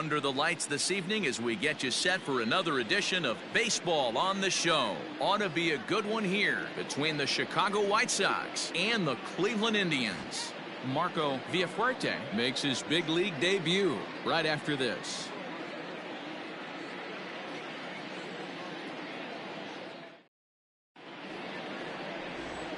under the lights this evening as we get you set for another edition of Baseball on the Show. Ought to be a good one here between the Chicago White Sox and the Cleveland Indians. Marco Villafuerte makes his big league debut right after this.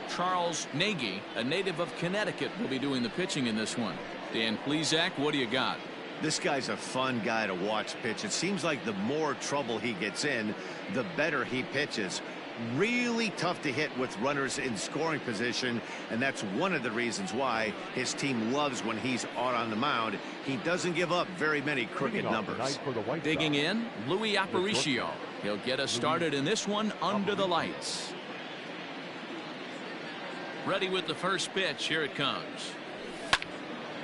Charles Nagy, a native of Connecticut, will be doing the pitching in this one. Dan Plesac, what do you got? This guy's a fun guy to watch pitch. It seems like the more trouble he gets in, the better he pitches. Really tough to hit with runners in scoring position, and that's one of the reasons why his team loves when he's out on the mound. He doesn't give up very many crooked numbers. Digging in, Luis Aparicio. He'll get us started in this one under the lights. Ready with the first pitch. Here it comes.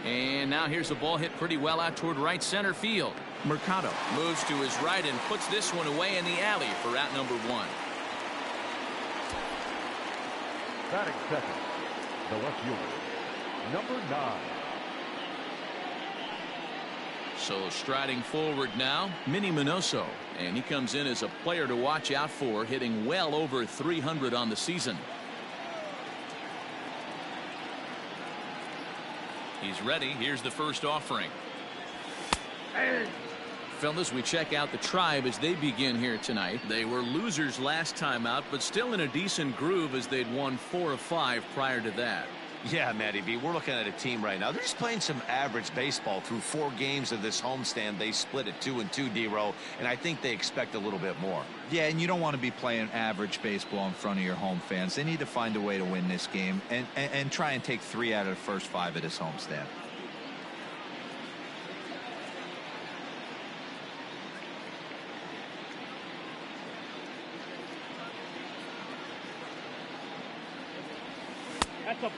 And now here's a ball hit pretty well out toward right center field. Mercado moves to his right and puts this one away in the alley for out number one. Batting second, the left fielder, number 9. So striding forward now, Minnie Minoso. And he comes in as a player to watch out for, hitting well over 300 on the season. He's ready. Here's the first offering. Fellas, we check out the Tribe as they begin here tonight. They were losers last time out, but still in a decent groove as they'd won 4 of 5 prior to that. Yeah, Matty B, we're looking at a team right now. They're just playing some average baseball through 4 games of this homestand. They split at 2-2, D-Row, and I think they expect a little bit more. Yeah, and you don't want to be playing average baseball in front of your home fans. They need to find a way to win this game and try and take 3 out of the first 5 of this homestand.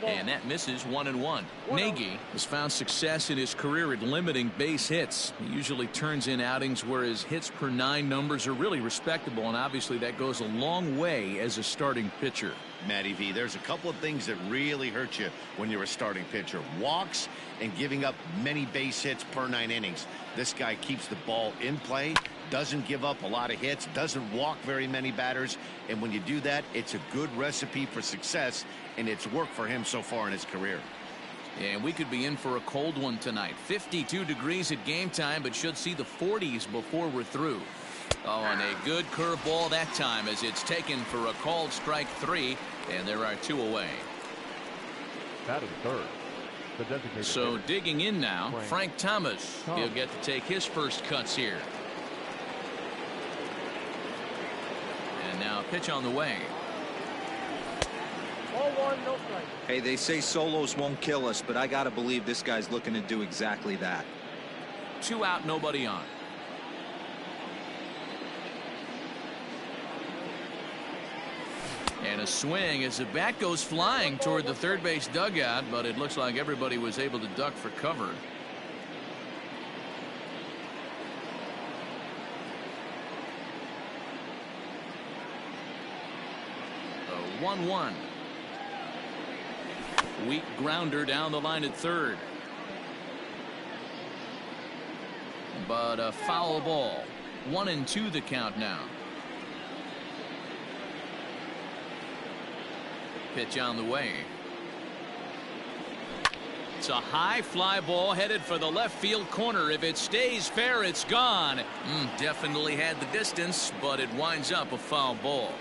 And that misses 1-1. Nagy has found success in his career at limiting base hits. He usually turns in outings where his hits per 9 numbers are really respectable, and obviously that goes a long way as a starting pitcher. Matty V, there's a couple of things that really hurt you when you're a starting pitcher. Walks and giving up many base hits per 9 innings. This guy keeps the ball in play, doesn't give up a lot of hits, doesn't walk very many batters, and when you do that, it's a good recipe for success, and it's worked for him so far in his career. And we could be in for a cold one tonight. 52 degrees at game time, but should see the 40s before we're through. Oh, and a good curveball that time as it's taken for a called strike 3, and there are 2 away. That is third. So digging in now, Frank Thomas. He'll get to take his first cuts here. And now a pitch on the way. 0-1, no strike. Hey, they say solos won't kill us, but I got to believe this guy's looking to do exactly that. 2 out, nobody on. And a swing as the bat goes flying toward the third base dugout, but it looks like everybody was able to duck for cover. A 1-1. Weak grounder down the line at third. But a foul ball. 1-2 the count now. Pitch on the way. It's a high fly ball headed for the left field corner. If it stays fair, it's gone. Definitely had the distance, but it winds up a foul ball.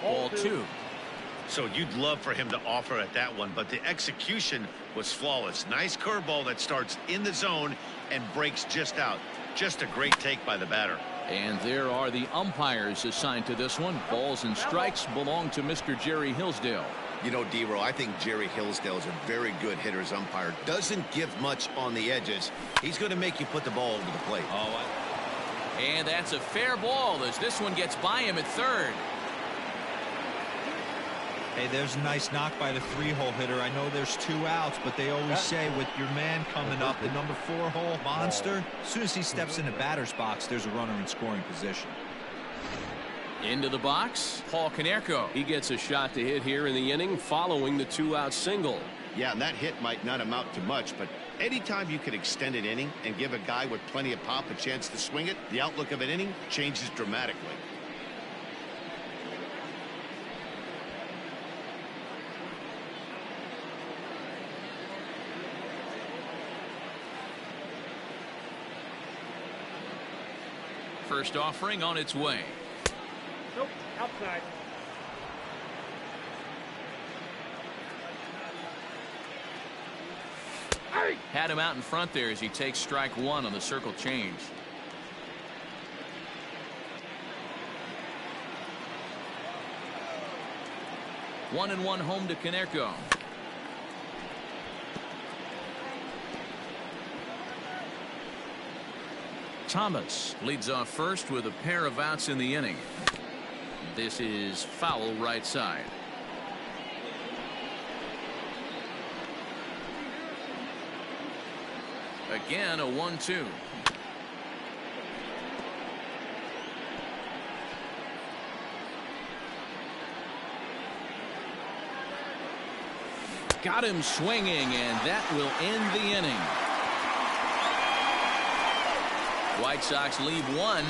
Ball 2. So you'd love for him to offer at that one, but the execution was flawless. Nice curveball that starts in the zone and breaks just out. Just a great take by the batter. And there are the umpires assigned to this one. Balls and strikes belong to Mr. Jerry Hillsdale. You know, D-Row, I think Jerry Hillsdale is a very good hitter's umpire. Doesn't give much on the edges. He's going to make you put the ball over the plate. And that's a fair ball as this one gets by him at third. Hey, there's a nice knock by the 3-hole hitter. I know there's 2 outs, but they always say with your man coming up, the number 4-hole monster, as soon as he steps in the batter's box, there's a runner in scoring position. Into the box, Paul Konerko. He gets a shot to hit here in the inning following the 2-out single. Yeah, and that hit might not amount to much, but anytime you can extend an inning and give a guy with plenty of pop a chance to swing it, the outlook of an inning changes dramatically. First offering on its way. Nope, outside. Had him out in front there as he takes strike one on the circle change. One and one home to Konerko. Thomas leads off first with a pair of outs in the inning. This is foul right side. Again, a 1-2. Got him swinging, and that will end the inning. White Sox leave one.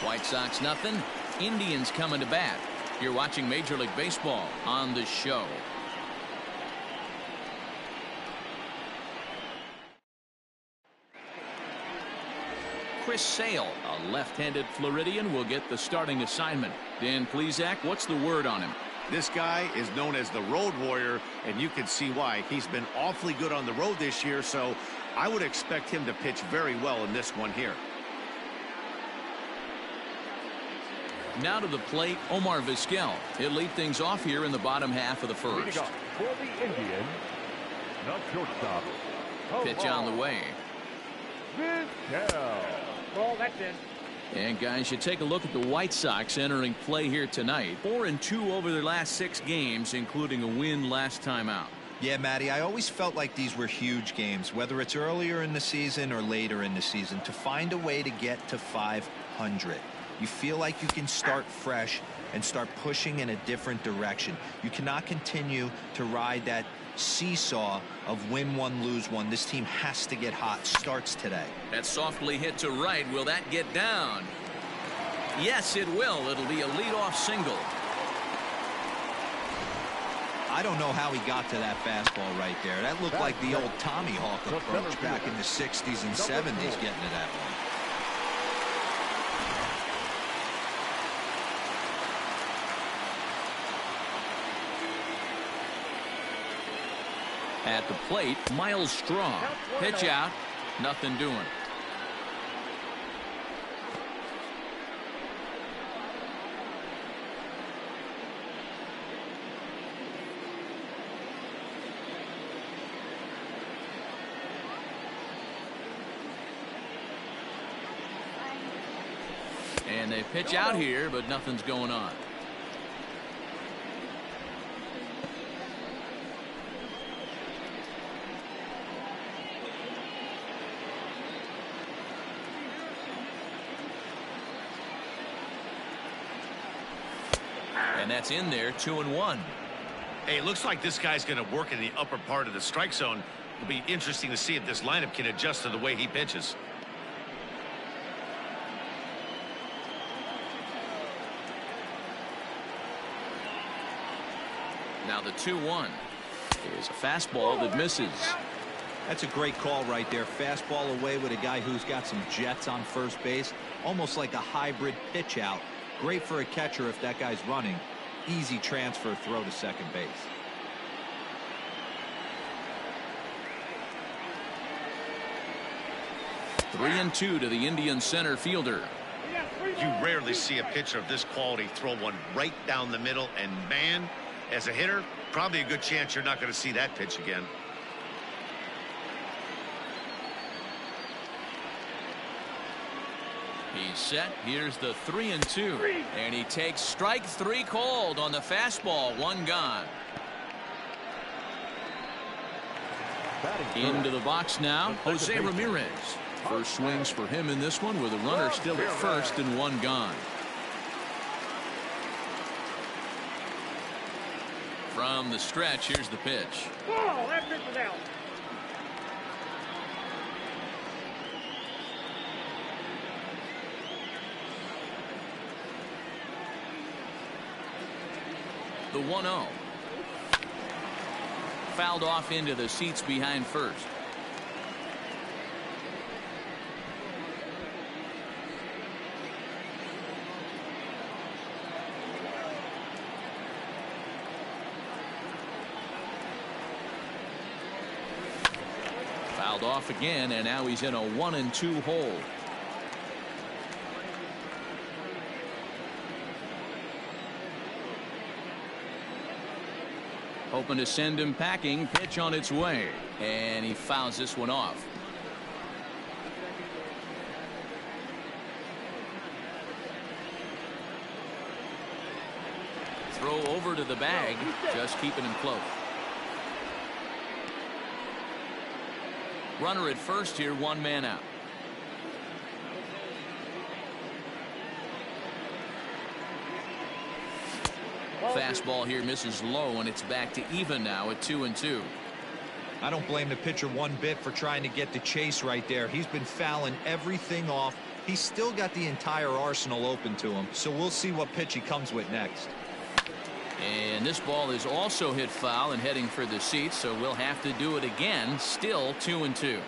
White Sox nothing. Indians coming to bat. You're watching Major League Baseball on the show. Chris Sale, a left-handed Floridian, will get the starting assignment. Dan Plesac, what's the word on him? This guy is known as the road warrior, and you can see why. He's been awfully good on the road this year, so I would expect him to pitch very well in this one here. Now to the plate, Omar Vizquel. He'll lead things off here in the bottom half of the first. For the Indians, the shortstop. Pitch on the way. Vizquel. Ball, that's in. And guys, you take a look at the White Sox entering play here tonight. 4-2 over their last 6 games, including a win last time out. Yeah, Matty, I always felt like these were huge games, whether it's earlier in the season or later in the season, to find a way to get to 500. You feel like you can start fresh and start pushing in a different direction. You cannot continue to ride that seesaw of win one, lose one. This team has to get hot. Starts today. That's softly hit to right. Will that get down? Yes, it will. It'll be a leadoff single. I don't know how he got to that fastball right there. That looked like the old Tommy Hawk approach back in the 60s and 70s getting to that one. At the plate, Miles Straw. Pitch out. Nothing doing. And they pitch out here, but nothing's going on. And that's in there, 2-1. Hey, it looks like this guy's going to work in the upper part of the strike zone. It'll be interesting to see if this lineup can adjust to the way he pitches. Now the 2-1 is a fastball that misses. That's a great call right there. Fastball away with a guy who's got some jets on first base. Almost like a hybrid pitch out. Great for a catcher if that guy's running. Easy transfer throw to second base. Three and 2 to the Indian center fielder. You rarely see a pitcher of this quality throw one right down the middle, and man, as a hitter, probably a good chance you're not going to see that pitch again. He's set. Here's the 3-2. And he takes strike 3 called on the fastball. 1 gone. Into the box now, Jose Ramirez. First swings for him in this one with a runner still at first and 1 gone. From the stretch, here's the pitch. Oh, that pitch is out. The 1-0. Fouled off into the seats behind first. Fouled off again, and now he's in a 1-2 hole. Hoping to send him packing. Pitch on its way, and he fouls this one off. Throw over to the bag, just keeping him close. Runner at first here, one man out. Fastball here misses low, and it's back to even now at 2-2. I don't blame the pitcher one bit for trying to get the chase right there. He's been fouling everything off. He's still got the entire arsenal open to him, so we'll see what pitch he comes with next. And this ball is also hit foul and heading for the seats, so we'll have to do it again. Still 2-2.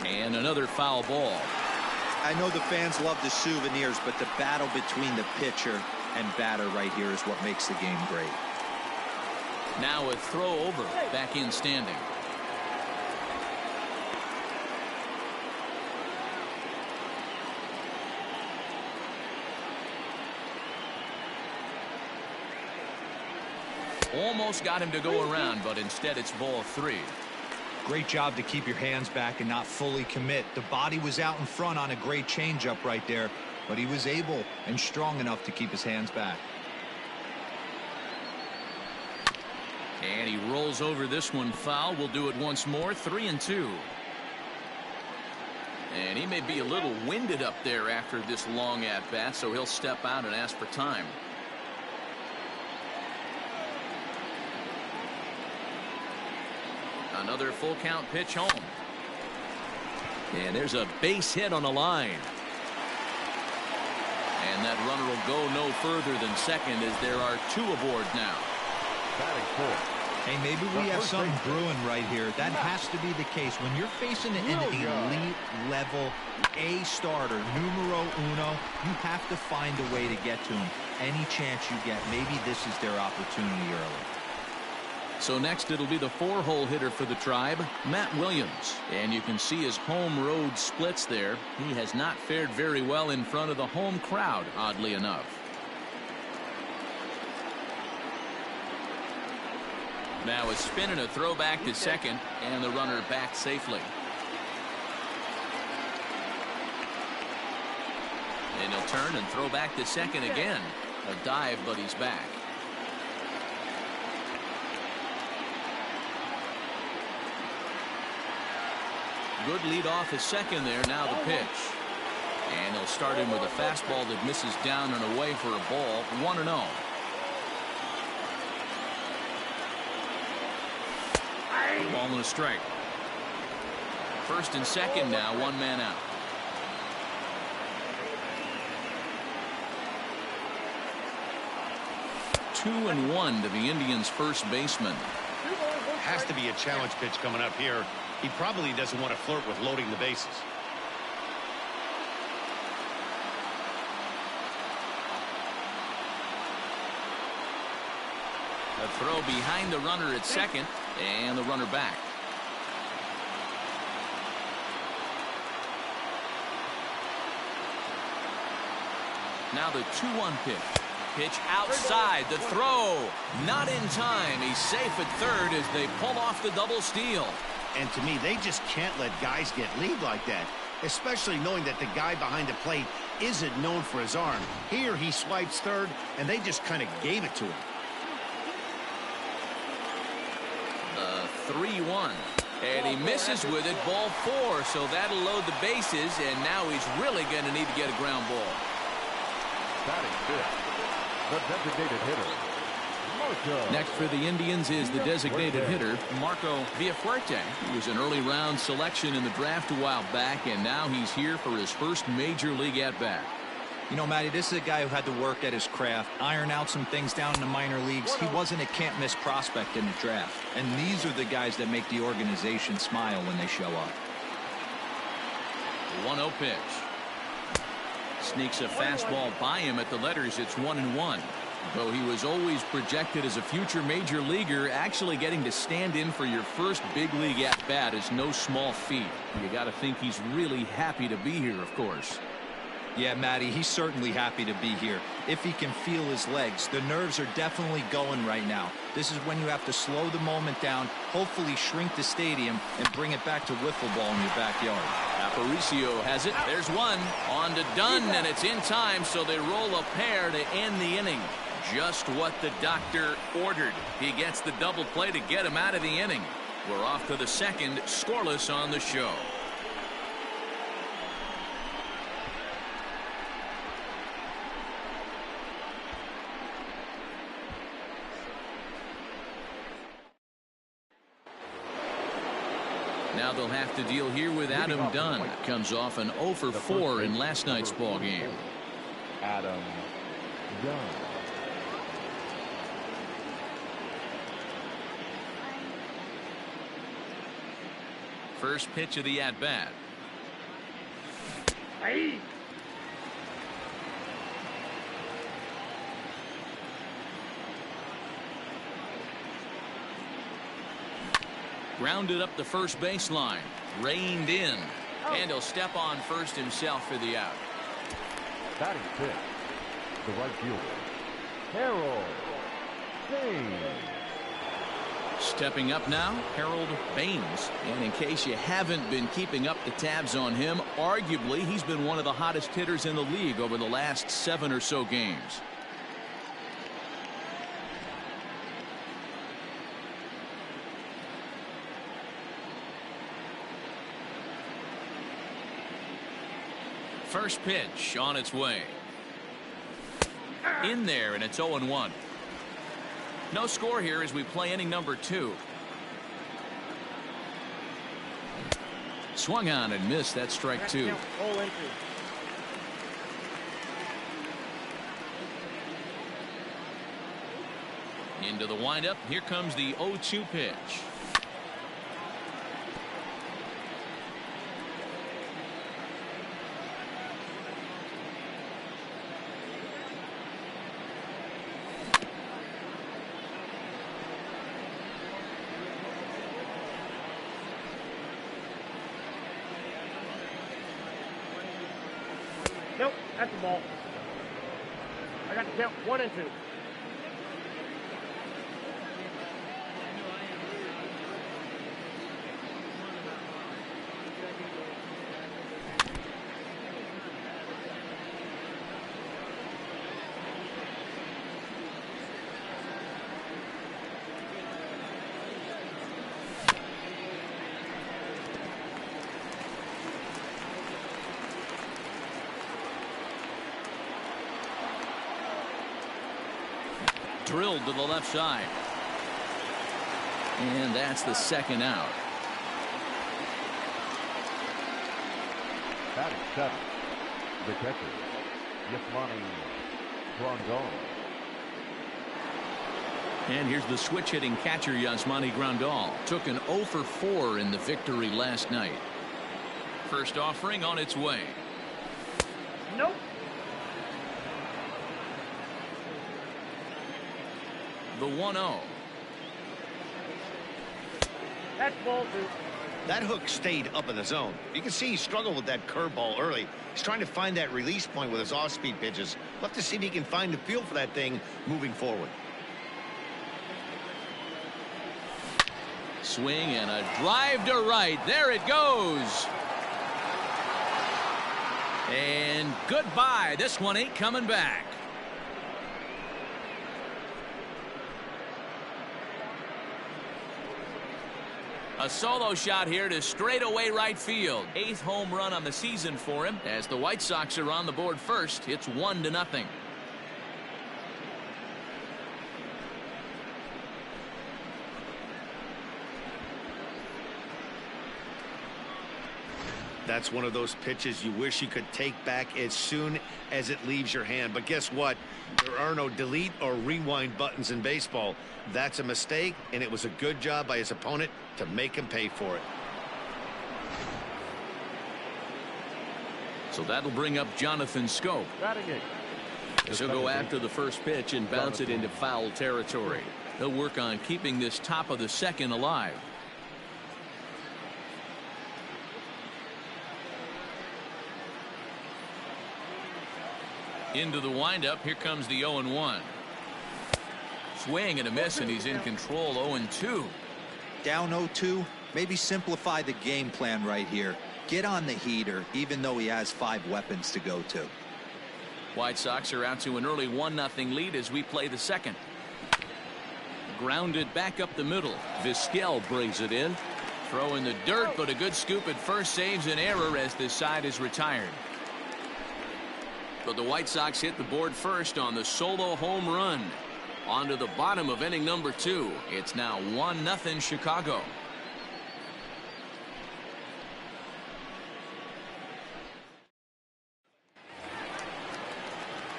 And another foul ball. I know the fans love the souvenirs, but the battle between the pitcher and batter right here is what makes the game great. Now a throw over, back in standing. Almost got him to go around, but instead it's ball 3. Great job to keep your hands back and not fully commit. The body was out in front on a great changeup right there, but he was able and strong enough to keep his hands back. And he rolls over this one foul. We'll do it once more. 3-2. And he may be a little winded up there after this long at bat, so he'll step out and ask for time. Another full count pitch home. And there's a base hit on the line. And that runner will go no further than second as there are 2 aboard now. Batting fourth. Hey, maybe we have something brewing right here. That has to be the case. When you're facing an elite level A starter, numero uno, you have to find a way to get to him. Any chance you get, maybe this is their opportunity early. So next it'll be the 4-hole hitter for the Tribe, Matt Williams. And you can see his home road splits there. He has not fared very well in front of the home crowd, oddly enough. Now a spin and a throw back to second, and the runner back safely. And he'll turn and throw back to second again. A dive, but he's back. Good lead off at second there. Now the pitch. And he'll start him with a fastball that misses down and away for a ball. 1-0. Ball and a strike. First and second now, one man out. Two and one to the Indians' first baseman. Has to be a challenge pitch coming up here. He probably doesn't want to flirt with loading the bases. A throw behind the runner at second, and the runner back. Now the 2-1 pitch. Pitch outside. The throw. Not in time. He's safe at third as they pull off the double steal. And to me, they just can't let guys get lead like that, especially knowing that the guy behind the plate isn't known for his arm. Here he swipes third, and they just kind of gave it to him. 3-1. And he misses with it, ball 4, so that'll load the bases, and now he's really going to need to get a ground ball. Batting fifth, the designated hitter, Marco. Next for the Indians is the designated hitter, Marco Villafuerte. He was an early round selection in the draft a while back, and now he's here for his first major league at-bat. You know, Matty, this is a guy who had to work at his craft, iron out some things down in the minor leagues. He wasn't a can't-miss prospect in the draft. And these are the guys that make the organization smile when they show up. The 1-0 pitch. Sneaks a fastball by him at the letters. It's 1-1. Though he was always projected as a future major leaguer, actually getting to stand in for your first big league at-bat is no small feat. You got to think he's really happy to be here, of course. Yeah, Matty, he's certainly happy to be here. If he can feel his legs, the nerves are definitely going right now. This is when you have to slow the moment down, hopefully shrink the stadium, and bring it back to wiffle ball in your backyard. Aparicio has it. There's one. On to Dunn, and it's in time, so they roll a pair to end the inning. Just what the doctor ordered. He gets the double play to get him out of the inning. We're off to the second, scoreless on the show. Now they'll have to deal here with Adam Dunn. Comes off an 0 for 4 in last night's ball game. Adam Dunn. First pitch of the at-bat. Hey. Grounded up the first baseline. Reined in. And he'll step on first himself for the out. Batting fifth, the right fielder, Harold Baines. Stepping up now, Harold Baines. And in case you haven't been keeping up the tabs on him, arguably he's been one of the hottest hitters in the league over the last 7 or so games. First pitch on its way. In there, and it's 0-1. No score here as we play inning number 2. Swung on and missed. That's strike 2. Into the windup. Here comes the 0-2 pitch. Nope, that's the ball. I got to count 1 and 2. Drilled to the left side. And that's the second out. Batting seventh, the catcher, Yasmani Grandal. And here's the switch hitting catcher, Yasmani Grandal. Took an 0 for 4 in the victory last night. First offering on its way. Nope. The 1-0. That's ball 2. That hook stayed up in the zone. You can see he struggled with that curveball early. He's trying to find that release point with his off-speed pitches. We'll have to see if he can find the feel for that thing moving forward. Swing and a drive to right. There it goes. And goodbye. This one ain't coming back. A solo shot here to straightaway right field. 8th home run on the season for him. As the White Sox are on the board first, it's 1-0. That's one of those pitches you wish you could take back as soon as it leaves your hand. But guess what? There are no delete or rewind buttons in baseball. That's a mistake, and it was a good job by his opponent to make him pay for it. So that'll bring up Jonathan Scope. Batting it. He'll go after the first pitch and bounce it into foul territory. He'll work on keeping this top of the second alive. Into the windup. Here comes the 0-1. Swing and a miss, and he's in control. 0-2. Down 0-2. Maybe simplify the game plan right here. Get on the heater, even though he has 5 weapons to go to. White Sox are out to an early 1-0 lead as we play the second. Grounded back up the middle. Vizquel brings it in. Throw in the dirt, but a good scoop at first saves an error as this side is retired. But the White Sox hit the board first on the solo home run. On to the bottom of inning number 2. It's now 1-0 Chicago.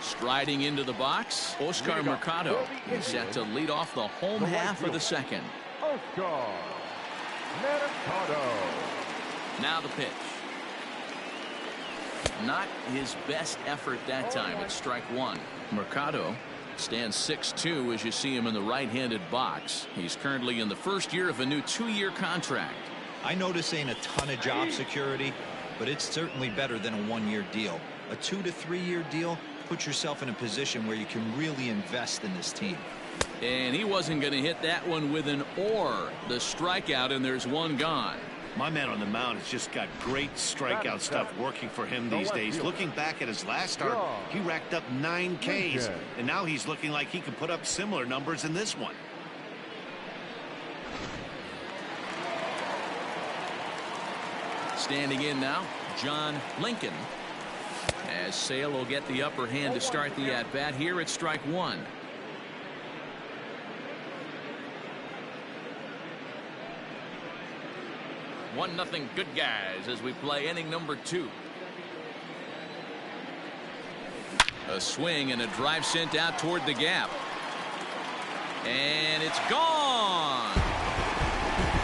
Striding into the box, Oscar Mercado. He's set to lead off the home half of the second. Oscar Mercado. Now the pitch. Not his best effort that time. It's strike 1. Mercado stands 6'2" as you see him in the right-handed box. He's currently in the first year of a new 2-year contract. I know this ain't a ton of job security, but it's certainly better than a 1-year deal. A 2 to 3 year deal puts yourself in a position where you can really invest in this team. And he wasn't going to hit that one with an or. The strikeout, and there's one gone. My man on the mound has just got great strikeout stuff working for him these days. Looking back at his last start, he racked up 9 Ks, and now he's looking like he can put up similar numbers in this one. Standing in now, John Lincoln. As Sale will get the upper hand to start the at-bat here at strike 1. One nothing good guys as we play inning number 2. A swing and a drive sent out toward the gap. And it's gone.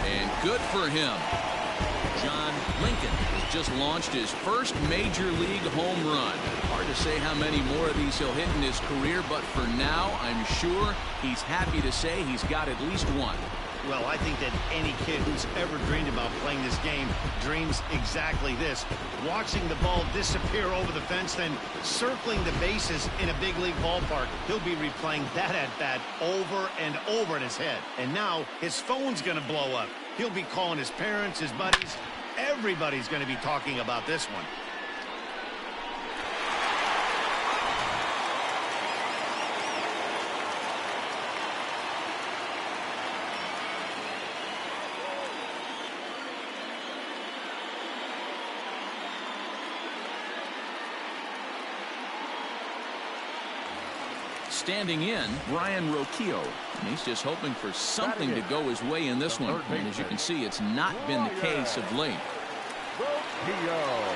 And good for him. John Lincoln has just launched his first major league home run. Hard to say how many more of these he'll hit in his career, but for now, I'm sure he's happy to say he's got at least one. Well, I think that any kid who's ever dreamed about playing this game dreams exactly this. Watching the ball disappear over the fence, then circling the bases in a big league ballpark. He'll be replaying that at-bat over and over in his head. And now his phone's going to blow up. He'll be calling his parents, his buddies. Everybody's going to be talking about this one. Standing in, Brian Roquillo. And he's just hoping for something to go his way in this one. And as you can see, it's not been the case of late. Roquillo.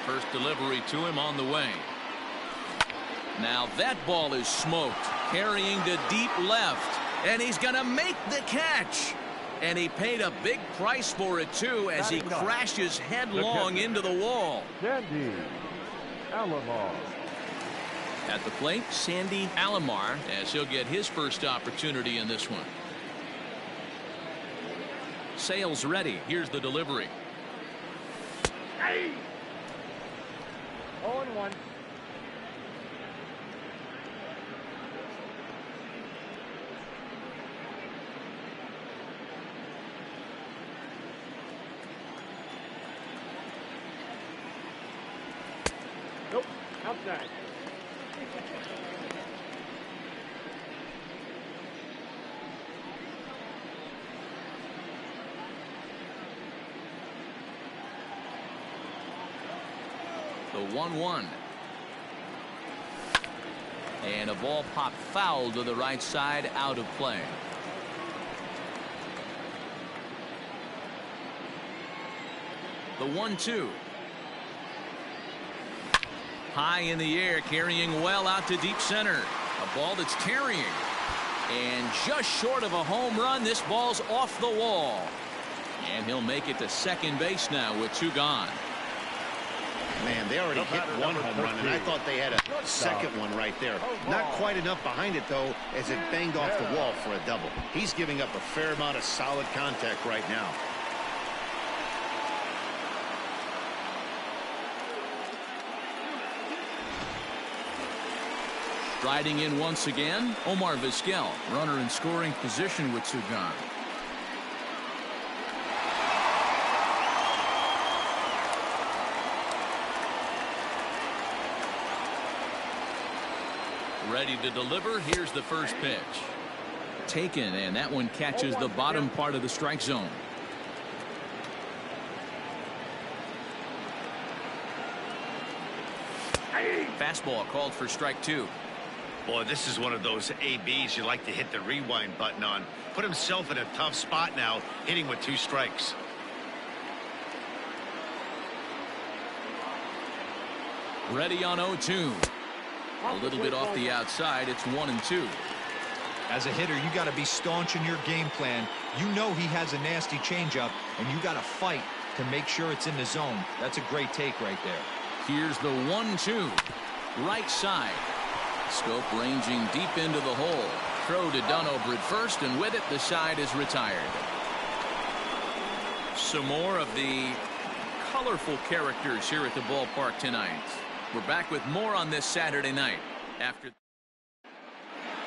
First delivery to him on the way. Now that ball is smoked. Carrying to deep left. And he's going to make the catch. And he paid a big price for it, too, as he crashes headlong into the wall. Sandy Alomar. At the plate, Sandy Alomar, as he'll get his first opportunity in this one. Sale's ready. Here's the delivery. Hey! 0-1. Nope, outside. The 1-1. And a ball popped foul to the right side, out of play. The 1-2. High in the air, carrying well out to deep center. A ball that's carrying. And just short of a home run, this ball's off the wall. And he'll make it to second base now with 2 gone. Man, they already hit 1 home run, and I thought they had a second one right there. Not quite enough behind it, though, as it banged off the wall for a double. He's giving up a fair amount of solid contact right now. Riding in once again, Omar Vizquel, runner in scoring position with 2 gone. Ready to deliver. Here's the first pitch. Taken, and that one catches the bottom part of the strike zone. Fastball called for strike 2. Boy, this is one of those ABs you like to hit the rewind button on. Put himself in a tough spot now, hitting with 2 strikes. Ready on 0-2. A little bit off the outside. It's 1-2. As a hitter, you got to be staunch in your game plan. You know he has a nasty changeup, and you got to fight to make sure it's in the zone. That's a great take right there. Here's the 1-2. Right side. Scope ranging deep into the hole. Throw to Dunover at first, and with it, the side is retired. Some more of the colorful characters here at the ballpark tonight. We're back with more on this Saturday night.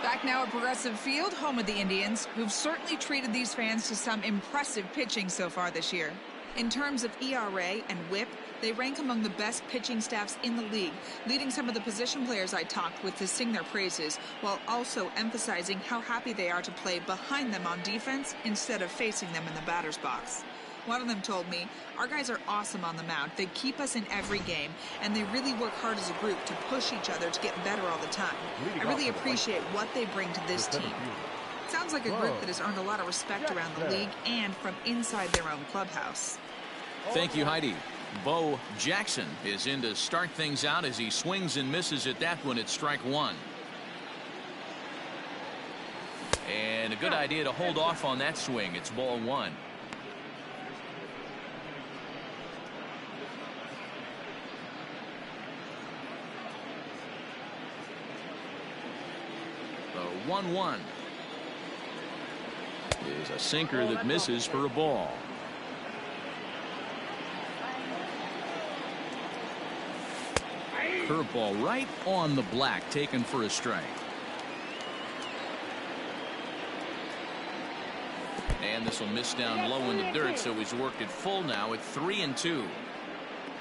Back now at Progressive Field, home of the Indians, who've certainly treated these fans to some impressive pitching so far this year. In terms of ERA and WHIP, they rank among the best pitching staffs in the league, leading some of the position players I talked with to sing their praises, while also emphasizing how happy they are to play behind them on defense instead of facing them in the batter's box. One of them told me, "Our guys are awesome on the mound. They keep us in every game, and they really work hard as a group to push each other to get better all the time. I really appreciate what they bring to this team." Sounds like a group that has earned a lot of respect around the league and from inside their own clubhouse. Thank you, Heidi. Bo Jackson is in to start things out as he swings and misses at that one at strike 1. And a good idea to hold off on that swing. It's ball 1. The 1-1 is a sinker that misses for a ball. Curveball right on the black, taken for a strike. And this will miss down low in the dirt, so he's worked it full now at 3-2.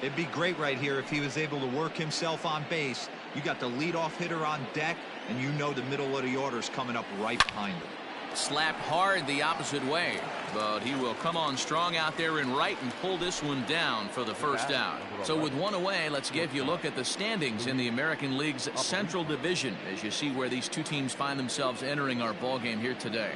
It'd be great right here if he was able to work himself on base. You got the leadoff hitter on deck, and you know the middle of the order is coming up right behind him. Slapped hard the opposite way, but he will come on strong out there in right and pull this one down for the first out. So with one away, let's give you a look at the standings in the American League's Central Division as you see where these two teams find themselves entering our ball game here today.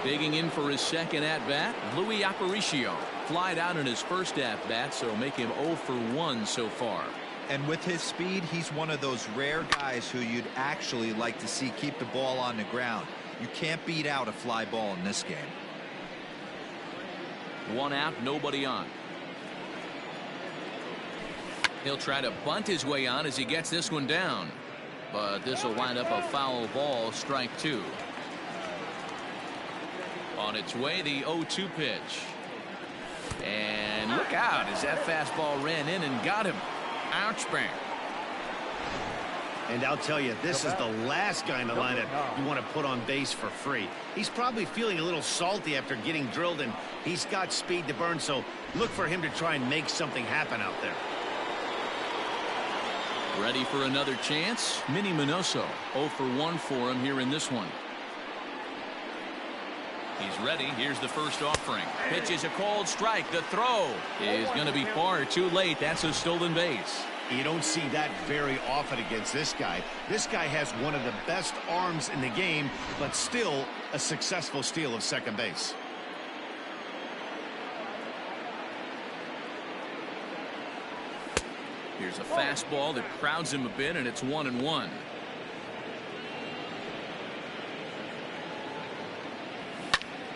Digging in for his second at-bat, Louis Aparicio. Flied out in his first at-bat, so make him 0 for 1 so far. And with his speed, he's one of those rare guys who you'd actually like to see keep the ball on the ground. You can't beat out a fly ball in this game. 1 out, nobody on. He'll try to bunt his way on as he gets this one down. But this will wind up a foul ball, strike 2. On its way, the 0-2 pitch. And look out as that fastball ran in and got him. Ouch, bang. And I'll tell you, this is the last guy in the lineup you want to put on base for free. He's probably feeling a little salty after getting drilled, and he's got speed to burn, so look for him to try and make something happen out there. Ready for another chance? Minnie Minoso, 0 for 1 for him here in this one. He's ready. Here's the first offering. Pitch is a cold strike. The throw is going to be far too late. That's a stolen base. You don't see that very often against this guy. This guy has one of the best arms in the game, but still a successful steal of second base. Here's a fastball that crowds him a bit, and it's 1-1.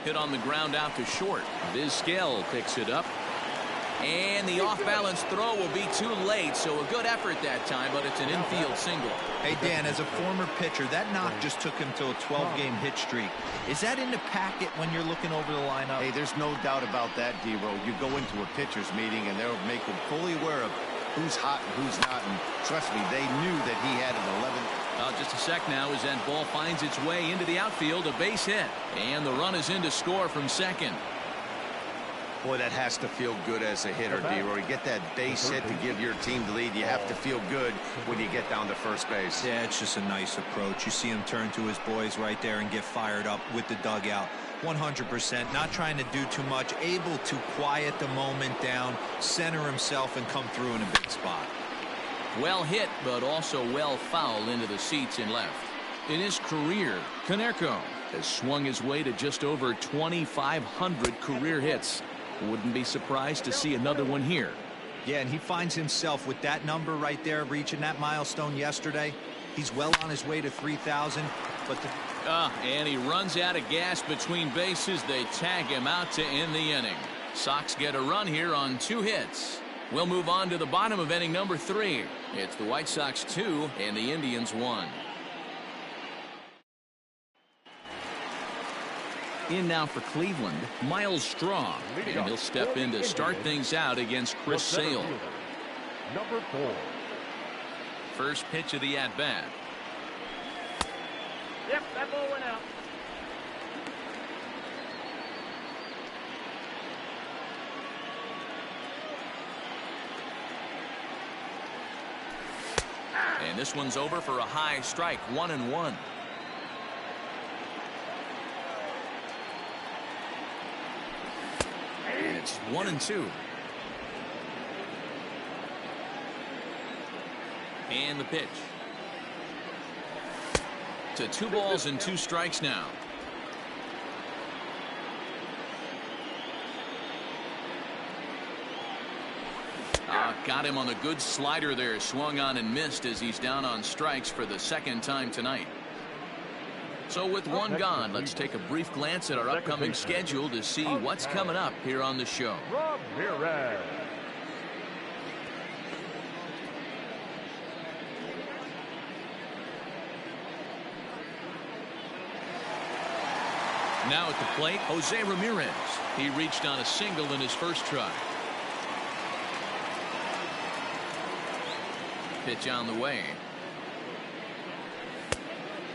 Hit on the ground out to short. Vizquel picks it up. And the off-balance throw will be too late, so a good effort that time, but it's an infield single. Hey, Dan, as a former pitcher, that knock just took him to a 12-game hit streak. Is that in the packet when you're looking over the lineup? Hey, there's no doubt about that, D-Row. You go into a pitcher's meeting, and they'll make him fully aware of who's hot and who's not, and trust me, they knew that he had an 11. Just a sec now as that ball finds its way into the outfield, a base hit. And the run is in to score from second. Boy, that has to feel good as a hitter, D-Row. You get that base hit to give your team the lead. You have to feel good when you get down to first base. Yeah, it's just a nice approach. You see him turn to his boys right there and get fired up with the dugout. 100%, not trying to do too much, able to quiet the moment down, center himself, and come through in a big spot. Well hit, but also well fouled into the seats in left. In his career, Konerko has swung his way to just over 2,500 career hits. Wouldn't be surprised to see another one here. Yeah, and he finds himself with that number right there, reaching that milestone yesterday. He's well on his way to 3,000, but and he runs out of gas between bases. They tag him out to end the inning. Sox get a run here on 2 hits. We'll move on to the bottom of inning number 3. It's the White Sox 2 and the Indians 1. In now for Cleveland, Miles Straw, and he'll step in to start things out against Chris Sale. Number 4. First pitch of the at-bat. Yep, that ball went out. And this one's over for a high strike, 1-1. And it's 1-2. And the pitch. To 2 balls and 2 strikes now. Got him on a good slider there. Swung on and missed as he's down on strikes for the second time tonight. So with one gone, let's take a brief glance at our upcoming schedule to see what's coming up here on the show. Ramirez. Now at the plate, Jose Ramirez. He reached on a single in his first try. Pitch on the way.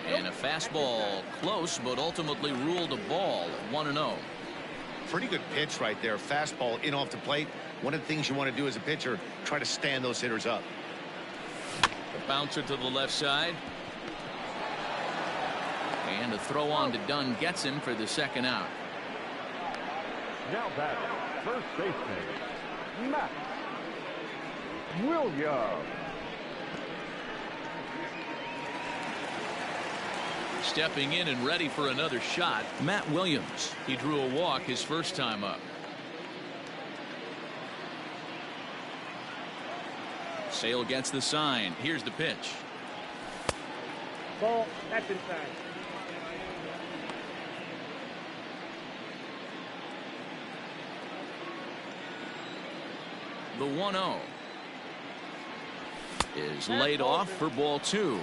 And a fastball close, but ultimately ruled a ball, 1-0. Pretty good pitch right there. Fastball in off the plate. One of the things you want to do as a pitcher, try to stand those hitters up. A bouncer to the left side. And a throw on to Dunn gets him for the second out. Now batting, first baseman, Matt Williams. Stepping in and ready for another shot, Matt Williams. He drew a walk his first time up. Sale gets the sign. Here's the pitch. Ball, that's inside. The 1-0 is laid off for ball 2.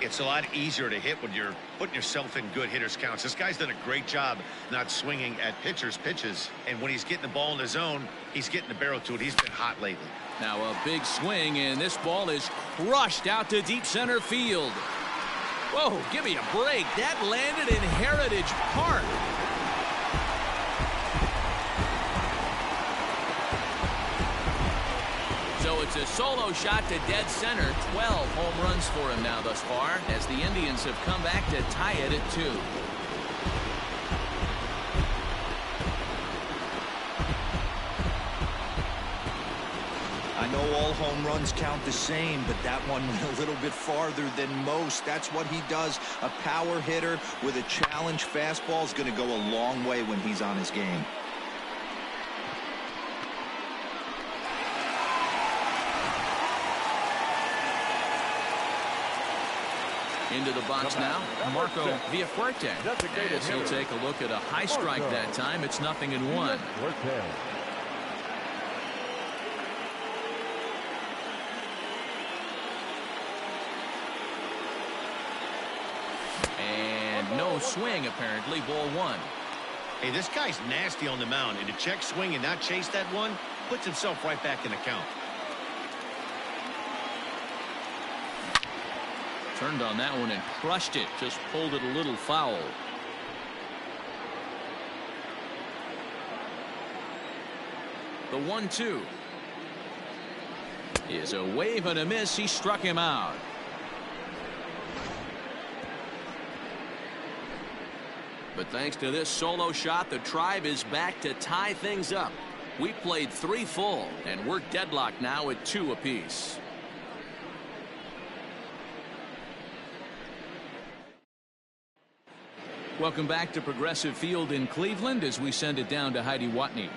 It's a lot easier to hit when you're putting yourself in good hitters counts. This guy's done a great job not swinging at pitchers' pitches. And when he's getting the ball in the zone, he's getting the barrel to it. He's been hot lately. Now a big swing, and this ball is crushed out to deep center field. Whoa, give me a break. That landed in Heritage Park. So it's a solo shot to dead center. 12 home runs for him now thus far, as the Indians have come back to tie it at 2. know all home runs count the same, but that one went a little bit farther than most. That's what he does. A power hitter with a challenge fastball is going to go a long way when he's on his game. Into the box now, Marco Villafuerte. As he'll take a look at a high strike that time. It's 0-1. And no swing, apparently. Ball 1. Hey, this guy's nasty on the mound, and to check swing and not chase that one puts himself right back in the count. Turned on that one and crushed it. Just pulled it a little foul. The 1-2 is a wave and a miss. He struck him out. But thanks to this solo shot, the Tribe is back to tie things up. We played 3 full, and we're deadlocked now at 2 apiece. Welcome back to Progressive Field in Cleveland as we send it down to Heidi Watney.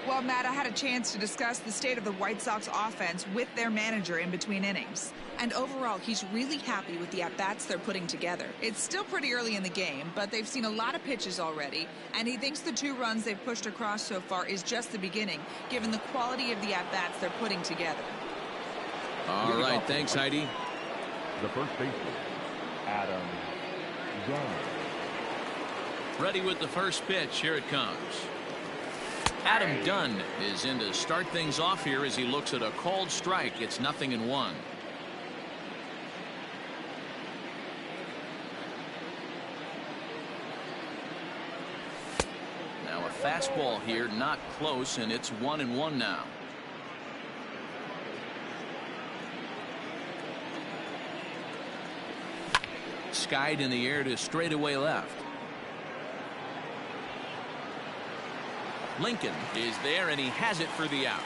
Well, Matt, I had a chance to discuss the state of the White Sox offense with their manager in between innings. And overall, he's really happy with the at-bats they're putting together. It's still pretty early in the game, but they've seen a lot of pitches already, and he thinks the 2 runs they've pushed across so far is just the beginning, given the quality of the at-bats they're putting together. All right, thanks, Heidi. The first baseman, Adam Dunn. Ready with the first pitch. Here it comes. Adam Dunn is in to start things off here as he looks at a called strike. It's 0-1. Now a fastball here, not close, and it's 1-1 now. Skied in the air to straightaway left. Lincoln is there, and he has it for the out.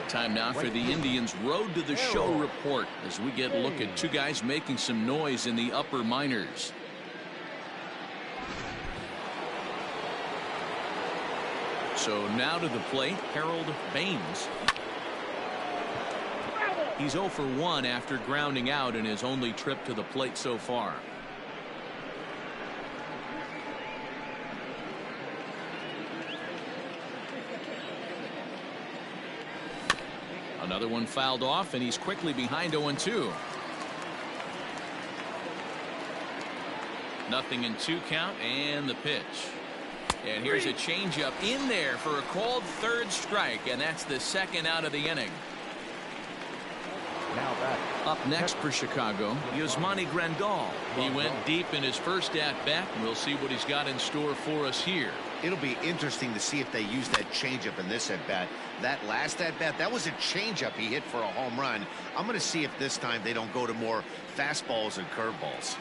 Time now for the Indians' Road to the Show report as we get a look at 2 guys making some noise in the upper minors. So now to the plate, Harold Baines. He's 0 for 1 after grounding out in his only trip to the plate so far. Another one fouled off, and he's quickly behind 0-2. 0-2 count, and the pitch. And here's a changeup in there for a called 3rd strike, and that's the 2nd out of the inning. Up next for Chicago, Yasmani Grandal. He went deep in his first at-bat, and we'll see what he's got in store for us here. It'll be interesting to see if they use that changeup in this at-bat. That last at-bat, that was a changeup he hit for a home run. I'm going to see if this time they don't go to more fastballs and curveballs.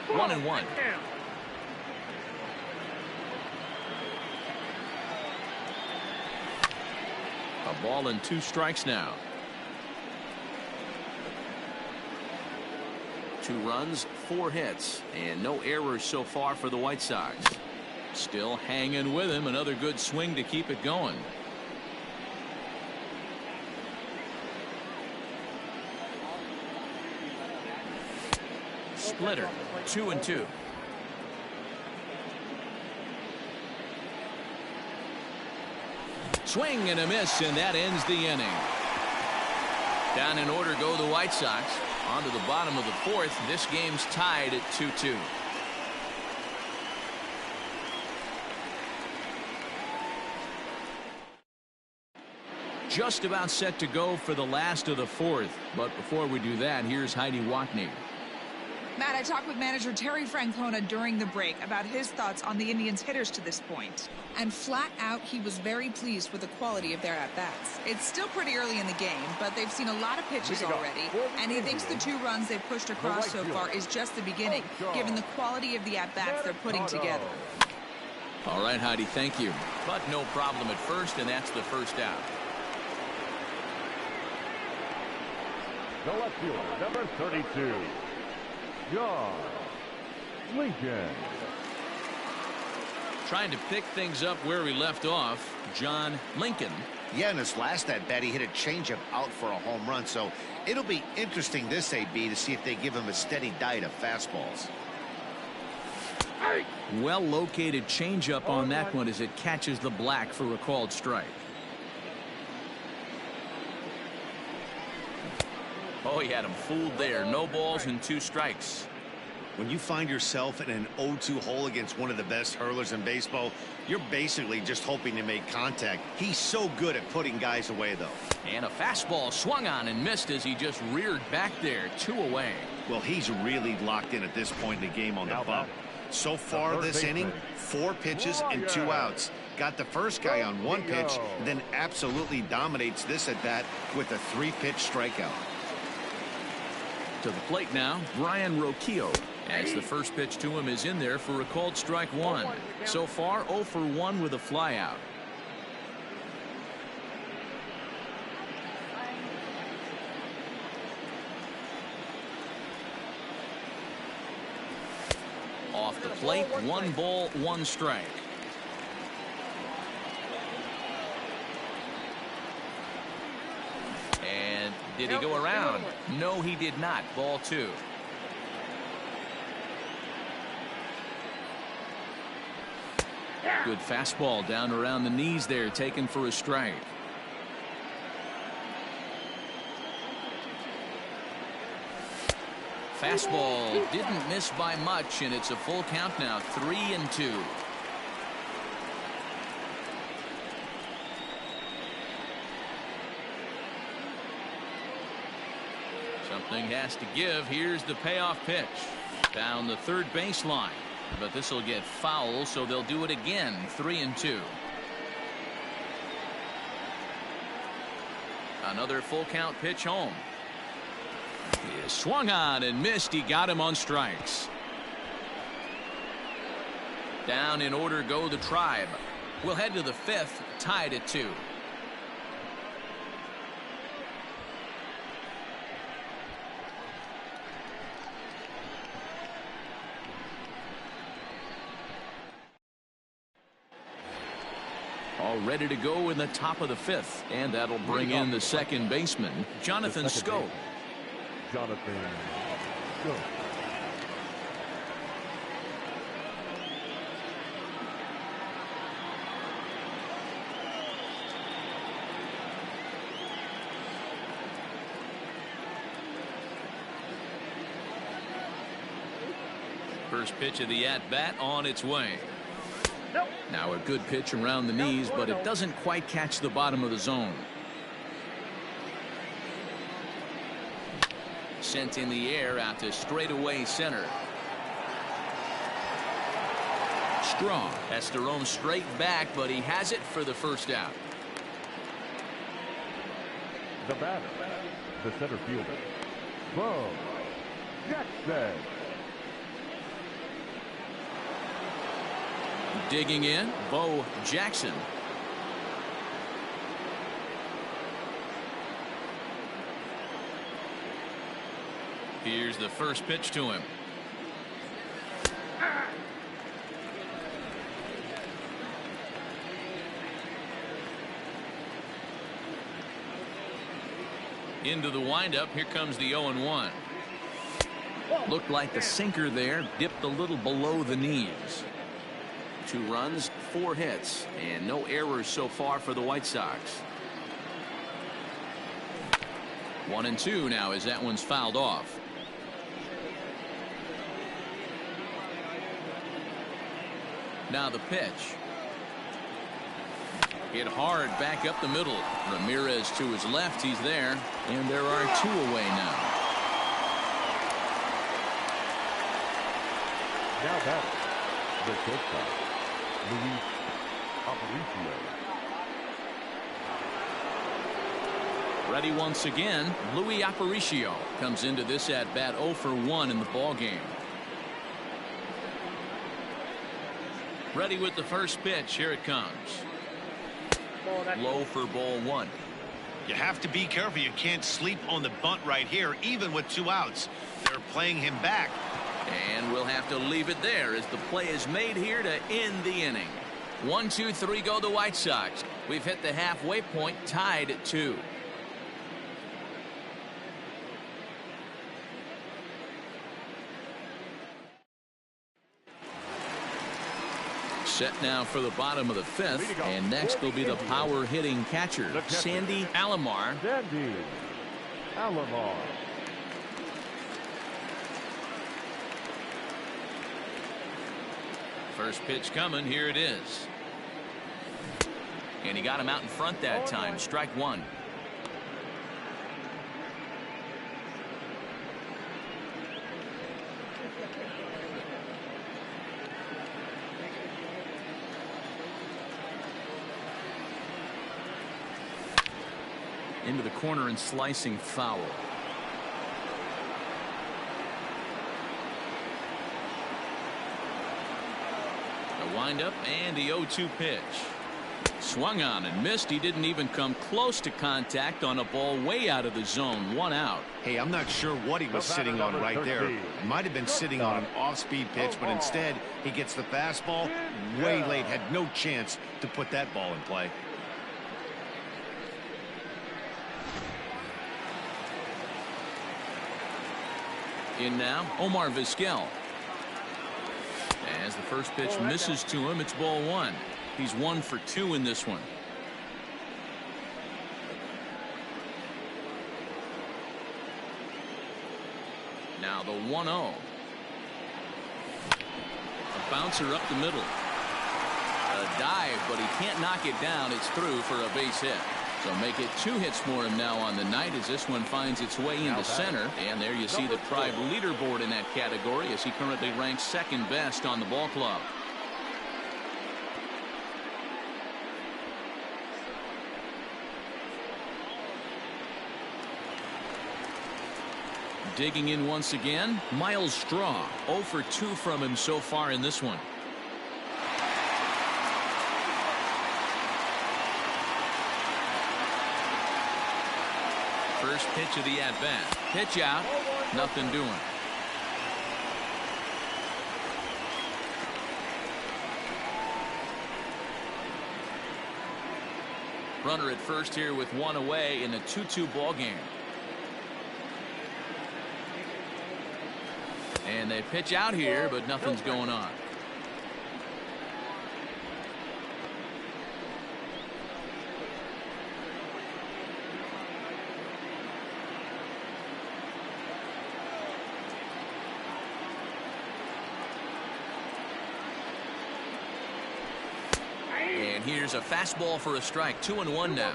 1-1. A ball and 2 strikes now. 2 runs, 4 hits, and no errors so far for the White Sox. Still hanging with him. Another good swing to keep it going. Splitter, 2-2. Swing and a miss, and that ends the inning. Down in order go the White Sox. On to the bottom of the 4th. This game's tied at 2-2. Just about set to go for the last of the 4th. But before we do that, here's Heidi Watney. Matt, I talked with manager Terry Francona during the break about his thoughts on the Indians' hitters to this point. And flat out, he was very pleased with the quality of their at-bats. It's still pretty early in the game, but they've seen a lot of pitches already. And he thinks the 2 runs they've pushed across so far is just the beginning, given the quality of the at-bats they're putting together. All right, Heidi, thank you. But no problem at first, and that's the first out. The left fielder, number 32, John Lincoln. Trying to pick things up where we left off, John Lincoln. Yeah, in his last at bat, he hit a changeup out for a home run. So it'll be interesting this AB to see if they give him a steady diet of fastballs. Well located changeup on that one as it catches the black for a called strike. Oh, he had him fooled there. No balls and 2 strikes. When you find yourself in an 0-2 hole against one of the best hurlers in baseball, you're basically just hoping to make contact. He's so good at putting guys away, though. And a fastball swung on and missed as he just reared back there. 2 away. Well, he's really locked in at this point in the game on the bump. So far this inning, 4 pitches and 2 outs. Got the first guy on 1 pitch, then absolutely dominates this at bat with a 3-pitch strikeout. To the plate now, Brian Roquillo, as the first pitch to him is in there for a called strike 1. So far 0 for 1 with a flyout. Off the plate, 1 ball, 1 strike. And did he go around? No, he did not. Ball 2. Good fastball down around the knees there, taken for a strike. Fastball didn't miss by much, and it's a full count now, 3-2. Something has to give. Here's the payoff pitch. Down the third baseline. But this will get foul, so they'll do it again. 3-2. Another full count pitch home. He swung on and missed. He got him on strikes. Down in order go the Tribe. We'll head to the 5th, tied at 2. All ready to go in the top of the 5th, and that'll bring in the second baseman, Jonathan Scope. Jonathan Scope. First pitch of the at-bat on its way. Now a good pitch around the knees, but it doesn't quite catch the bottom of the zone. Sent in the air out to straightaway center. Strong has to roam straight back, but he has it for the first out. The batter, the center fielder, Bo Jackson. Digging in, Bo Jackson. Here's the first pitch to him. Into the windup. Here comes the 0-1. Looked like the sinker there dipped a little below the knees. 2 runs, 4 hits, and no errors so far for the White Sox. 1-2 now as that one's fouled off. Now the pitch. Hit hard back up the middle. Ramirez to his left. He's there. And there are 2 away now. Now batter, the shortstop, Luis Aparicio. Ready once again. Luis Aparicio comes into this at bat 0 for 1 in the ball game. Ready with the first pitch. Here it comes. Low for ball one. You have to be careful. You can't sleep on the bunt right here, even with 2 outs. They're playing him back. And we'll have to leave it there as the play is made here to end the inning. 1, 2, 3 go the White Sox. We've hit the halfway point, tied at 2. Set now for the bottom of the 5th, and next will be the power hitting catcher, Sandy Alomar. Sandy Alomar. First pitch coming. Here it is. And he got him out in front that time. Strike one. Into the corner and slicing foul. A windup and the 0-2 pitch. Swung on and missed. He didn't even come close to contact on a ball way out of the zone. 1 out. Hey, I'm not sure what he was sitting on right there. Might have been sitting on an off-speed pitch, but instead he gets the fastball way late. Had no chance to put that ball in play. In now, Omar Vizquel. As the first pitch misses to him, it's ball one. He's 1 for 2 in this one. Now the 1-0. A bouncer up the middle. A dive, but he can't knock it down. It's through for a base hit. So make it 2 hits for him now on the night as this one finds its way into center. And there you see the Tribe leaderboard in that category as he currently ranks 2nd best on the ball club. Digging in once again, Miles Straw. 0 for 2 from him so far in this one. First pitch of the at-bat. Pitch out. Nothing doing. Runner at first here with 1 away in a 2-2 ball game. And they pitch out here, but nothing's going on. And here's a fastball for a strike. 2-1 now.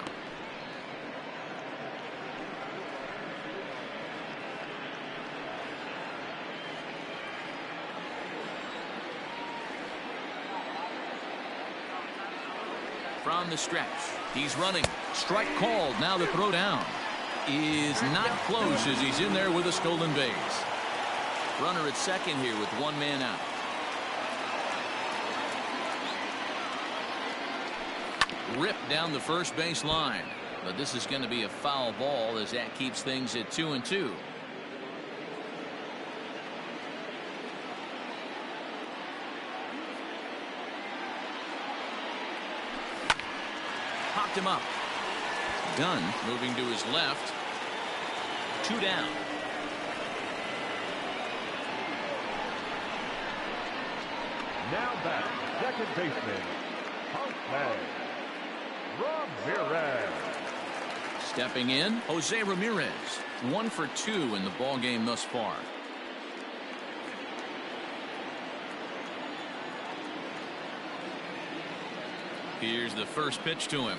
From the stretch, he's running. Strike called. Now the throw down is not close as he's in there with a stolen base. Runner at second here with 1 man out. Ripped down the first base line, but this is going to be a foul ball as that keeps things at 2-2. Popped him up. Dunn moving to his left. 2 down. Now back, second baseman, Ramirez. Stepping in, Jose Ramirez. 1 for 2 in the ball game thus far. Here's the first pitch to him.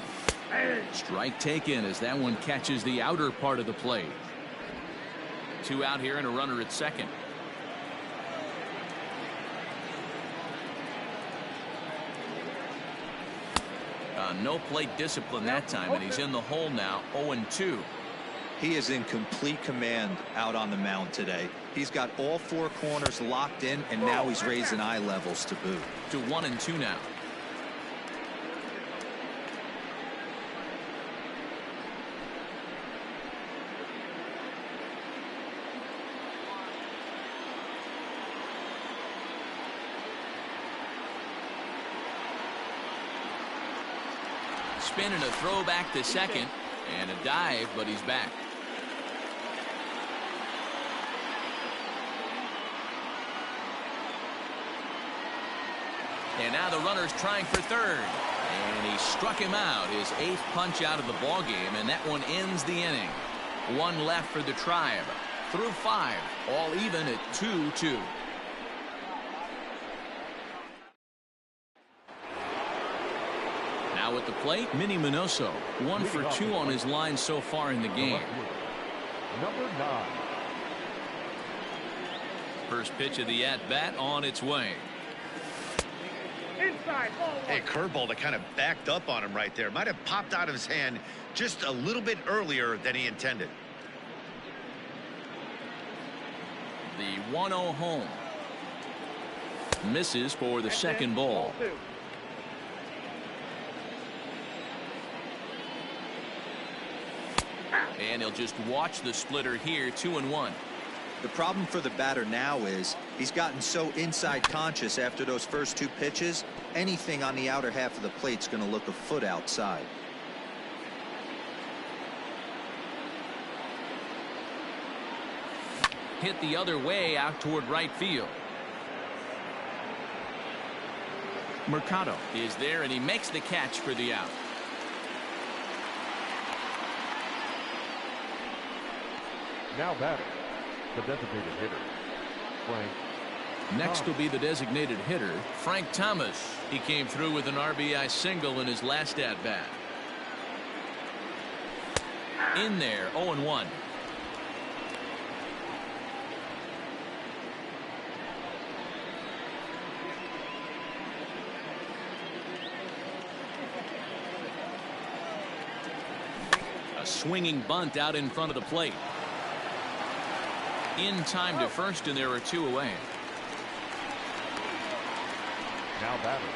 Strike taken as that one catches the outer part of the plate. 2 out here and a runner at second. No plate discipline that time, and he's in the hole now. 0-2. He is in complete command out on the mound today. He's got all four corners locked in, and now he's raising eye levels to boot. To 1-2 now. Spin and a throw back to second, and a dive, but he's back. And now the runner's trying for third, and he struck him out, his 8th punch out of the ball game, and that one ends the inning. One left for the Tribe. Through 5, all even at 2-2. Now at the plate, Minnie Minoso, 1 for 2 on his line so far in the game. Number 9. First pitch of the at-bat on its way. Inside, ball one. Hey, curveball that kind of backed up on him right there. Might have popped out of his hand just a little bit earlier than he intended. The 1-0 home. Misses for the second ball. Ball 2. And he'll just watch the splitter here, 2-1. The problem for the batter now is he's gotten so inside conscious after those first 2 pitches, anything on the outer half of the plate's going to look a foot outside. Hit the other way out toward right field. Mercado is there, and he makes the catch for the out. Now batting, the designated hitter, Frank. Next will be the designated hitter, Frank Thomas. He came through with an RBI single in his last at-bat. In there, 0-1. A swinging bunt out in front of the plate. In time to first, and there are 2 away. Now batting,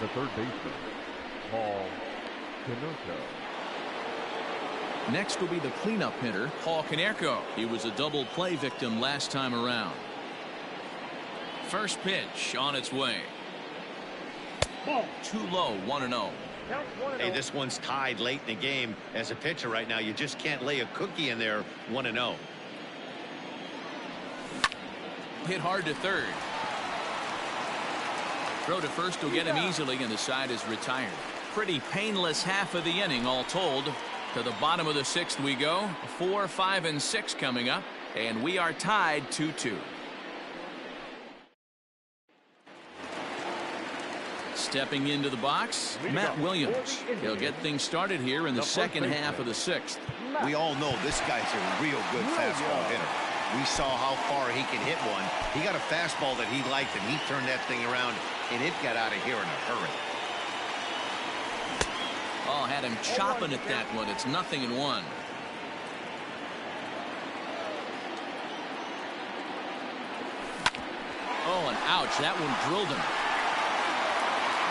the third baseman, Paul Canoco. Next will be the cleanup hitter, Paul Konerko. He was a double play victim last time around. First pitch on its way. Ball. Too low, 1-0. Count 1-0. Hey, this one's tied late in the game. As a pitcher right now, you just can't lay a cookie in there, 1-0. Hit hard to third. Throw to first will get him easily, and the side is retired. Pretty painless half of the inning, all told. To the bottom of the 6th we go. 4, 5, and 6 coming up, and we are tied 2-2. Stepping into the box, Matt Williams. He'll get things started here in the second half of the 6th. We all know this guy's a real good fastball hitter. We saw how far he can hit one. He got a fastball that he liked, and he turned that thing around, and it got out of here in a hurry. Oh, had him chopping at that one. It's 0-1. Oh, and ouch, that one drilled him.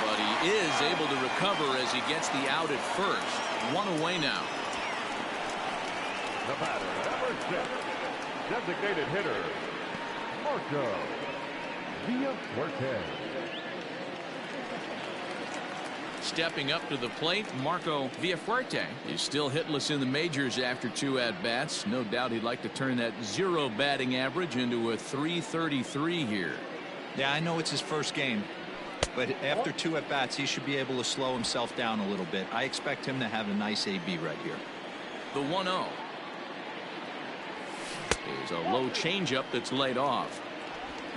But he is able to recover as he gets the out at first. 1 away now. The batter, number 6, designated hitter, Marco Villafuerte. Stepping up to the plate, Marco Villafuerte is still hitless in the majors after 2 at-bats. No doubt he'd like to turn that 0 batting average into a .333 here. Yeah, I know it's his first game, but after 2 at-bats, he should be able to slow himself down a little bit. I expect him to have a nice AB right here. The 1-0 is a low changeup that's laid off.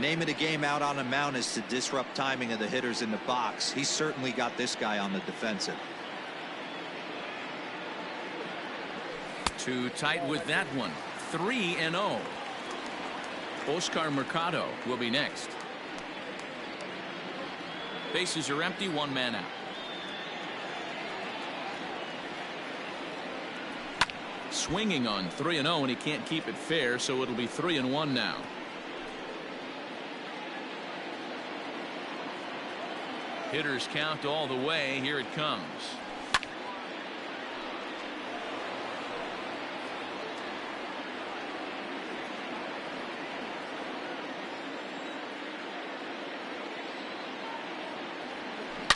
Name of the game out on the mound is to disrupt timing of the hitters in the box. He's certainly got this guy on the defensive. Too tight with that one. 3-0. Oscar Mercado will be next. Bases are empty, 1 man out. Swinging on 3-0, and he can't keep it fair, so it'll be 3-1 now. Hitters count all the way. Here it comes.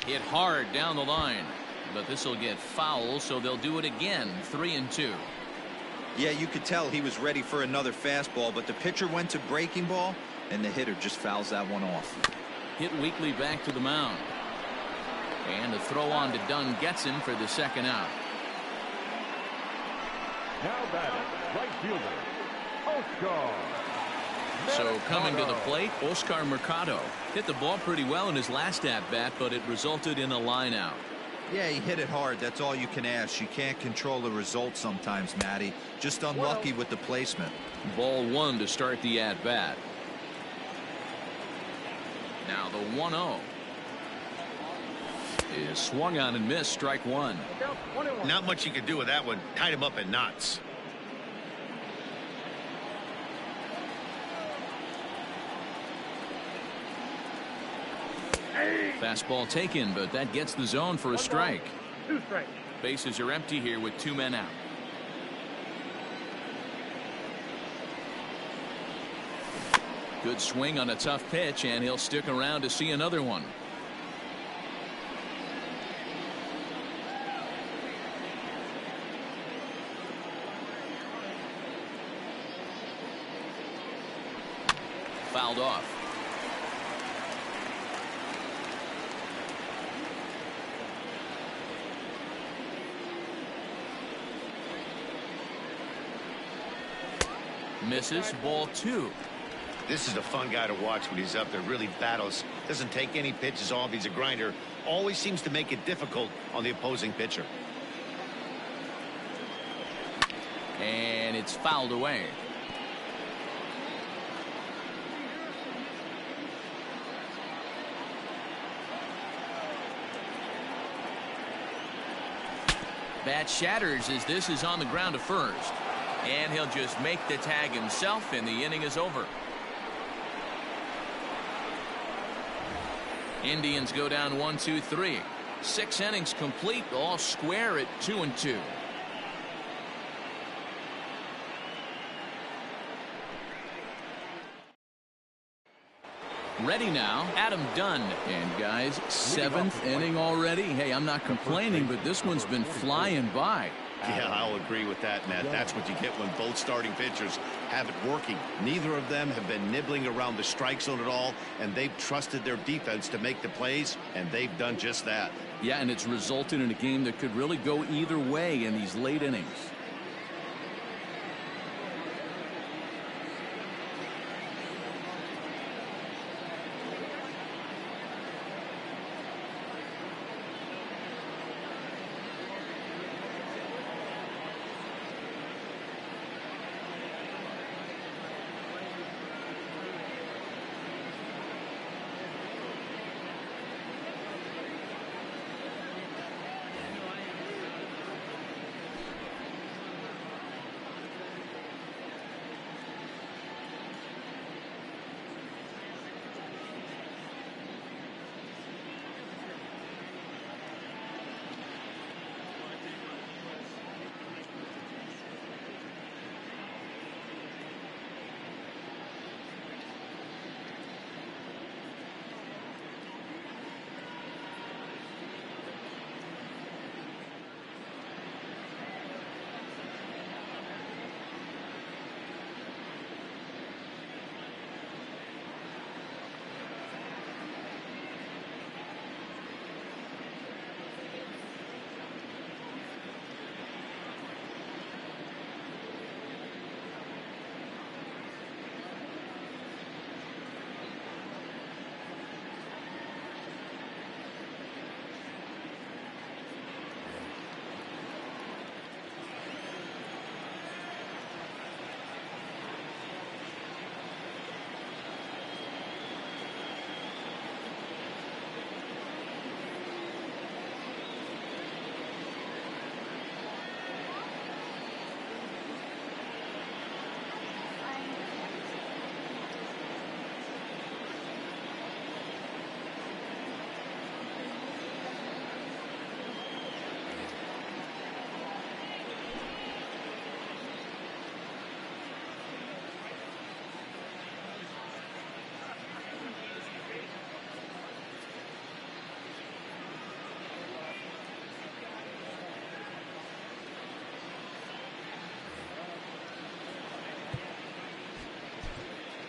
Hit hard down the line, but this will get foul, so they'll do it again. 3-2. Yeah, you could tell he was ready for another fastball, but the pitcher went to breaking ball, and the hitter just fouls that one off. Hit weakly back to the mound. And the throw on to Dunn gets him for the second out. Now batting, right fielder, Oscar. So coming to the plate, Oscar Mercado hit the ball pretty well in his last at-bat, but it resulted in a line out. Yeah, he hit it hard. That's all you can ask. You can't control the result sometimes, Matty. Just unlucky with the placement. Ball one to start the at-bat. Now the 1-0 is swung on and missed. Strike one. Not much you could do with that one. Tied him up in knots. Fastball taken, but that gets the zone for a strike. 2 strikes. Bases are empty here with 2 men out. Good swing on a tough pitch, and he'll stick around to see another one. Fouled off. Misses. Ball 2. This is a fun guy to watch when he's up there. Really battles. Doesn't take any pitches off. He's a grinder. Always seems to make it difficult on the opposing pitcher. And it's fouled away. Bat shatters as this is on the ground to first. And he'll just make the tag himself, and the inning is over. Indians go down 1-2-3. 6 innings complete, all square at 2-2. Ready now, Adam Dunn. And guys, 7th inning already. Hey, I'm not complaining, but this one's been flying by. Yeah, I'll agree with that, Matt. That's what you get when both starting pitchers have it working. Neither of them have been nibbling around the strike zone at all, and they've trusted their defense to make the plays, and they've done just that. Yeah, and it's resulted in a game that could really go either way in these late innings.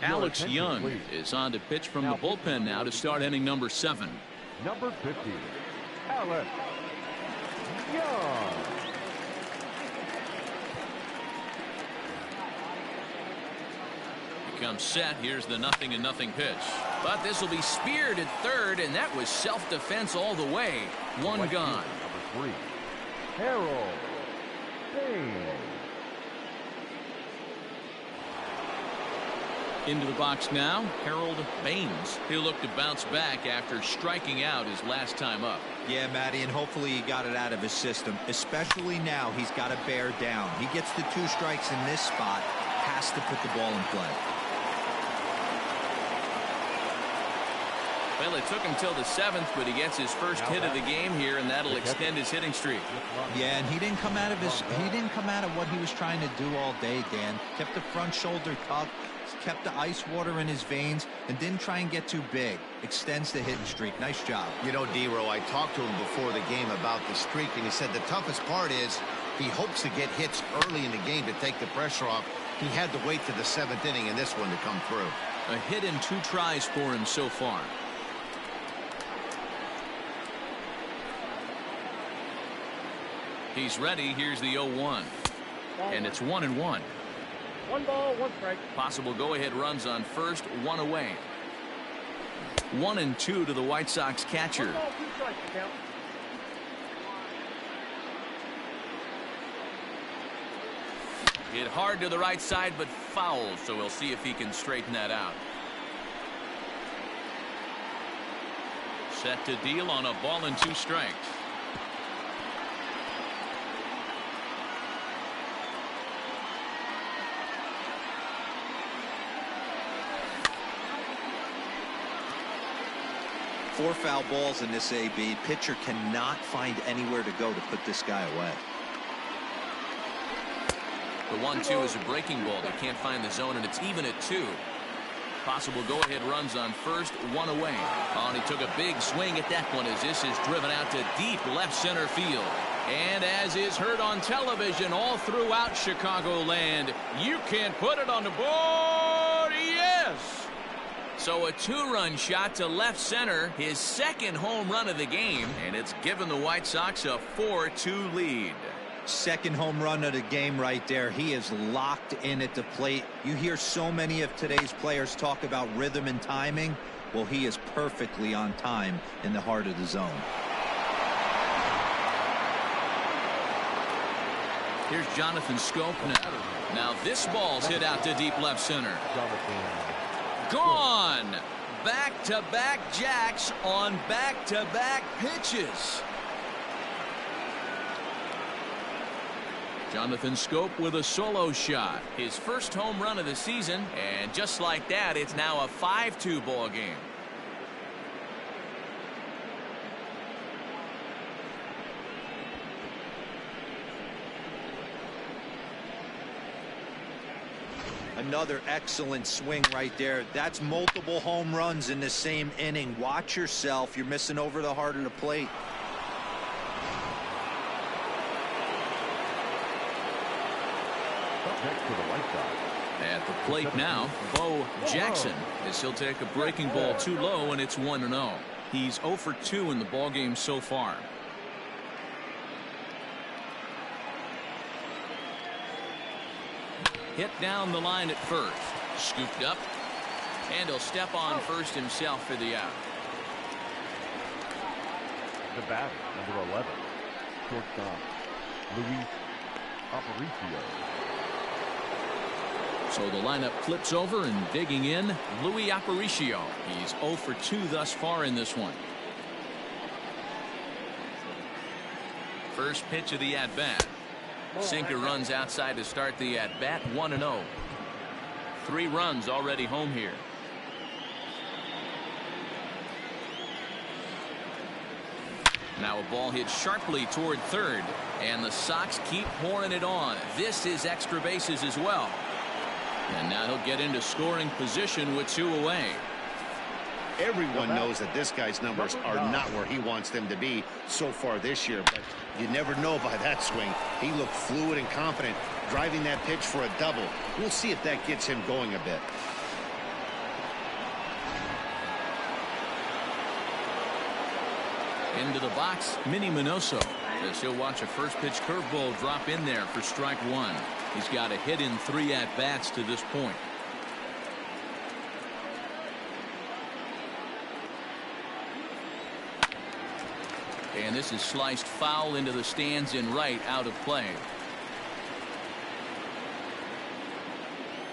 Alex Young is on to pitch from the bullpen now to start inning number 7. Number 50, Alex Young. Comes set. Here's the 0-0 pitch. But this will be speared at third, and that was self-defense all the way. One gone. Number 3, Harold Baines. Into the box now, Harold Baines. He'll look to bounce back after striking out his last time up. Yeah, Matty, and hopefully he got it out of his system. Especially now, he's got to bear down. He gets the 2 strikes in this spot, has to put the ball in play. Well, it took him till the 7th, but he gets his first hit of the game here, and that'll extend his hitting streak. Yeah, and he didn't come out of what he was trying to do all day, Dan. Kept the front shoulder tucked, kept the ice water in his veins, and didn't try and get too big. Extends the hitting streak. Nice job. You know, D-Row, I talked to him before the game about the streak, and he said the toughest part is he hopes to get hits early in the game to take the pressure off. He had to wait to the 7th inning in this one to come through. A hit in 2 tries for him so far. He's ready. Here's the 0-1. And it's 1-1. 1 ball, 1 strike. Possible go-ahead runs on first, 1 away. 1-2 to the White Sox catcher. 1 ball, 2 strikes to count. Hit hard to the right side, but foul, so we'll see if he can straighten that out. Set to deal on a ball and 2 strikes. Four foul balls in this AB. Pitcher cannot find anywhere to go to put this guy away. The 1-2 is a breaking ball. They can't find the zone, and it's even at 2. Possible go-ahead runs on first, 1 away. Oh, and he took a big swing at that one as this is driven out to deep left center field. And as is heard on television all throughout Chicagoland, you can put it on the board. Yes! So a 2-run shot to left center, his 2nd home run of the game, and it's given the White Sox a 4-2 lead. 2nd home run of the game right there. He is locked in at the plate. You hear so many of today's players talk about rhythm and timing. Well, he is perfectly on time in the heart of the zone. Here's Jonathan Scope now. Now this ball's hit out to deep left center. Gone! Back-to-back jacks on back-to-back pitches. Jonathan Scope with a solo shot. His first home run of the season, and just like that, it's now a 5-2 ball game. Another excellent swing right there. That's multiple home runs in the same inning. Watch yourself. You're missing over the heart of the plate. Next to the White Sox. At the plate now, Bo Jackson, as he'll take a breaking ball too low, and it's 1-0. He's 0 for 2 in the ballgame so far. Hit down the line at first. Scooped up. And he'll step on first himself for the out. The batter, number 11, shortstop, Luis Aparicio. So the lineup flips over, and digging in, Luis Aparicio. He's 0 for 2 thus far in this one. First pitch of the at-bat. Sinker runs outside to start the at-bat, 1-0. 3 runs already home here. Now a ball hit sharply toward third, and the Sox keep pouring it on. This is extra bases as well. And now he'll get into scoring position with 2 away. Everyone knows that this guy's numbers are not where he wants them to be so far this year, but you never know by that swing. He looked fluid and confident, driving that pitch for a double. We'll see if that gets him going a bit. Into the box, Minnie Minoso. As he'll watch a first pitch curveball drop in there for strike one. He's got a hit in 3 at-bats to this point. And this is sliced foul into the stands in right, out of play.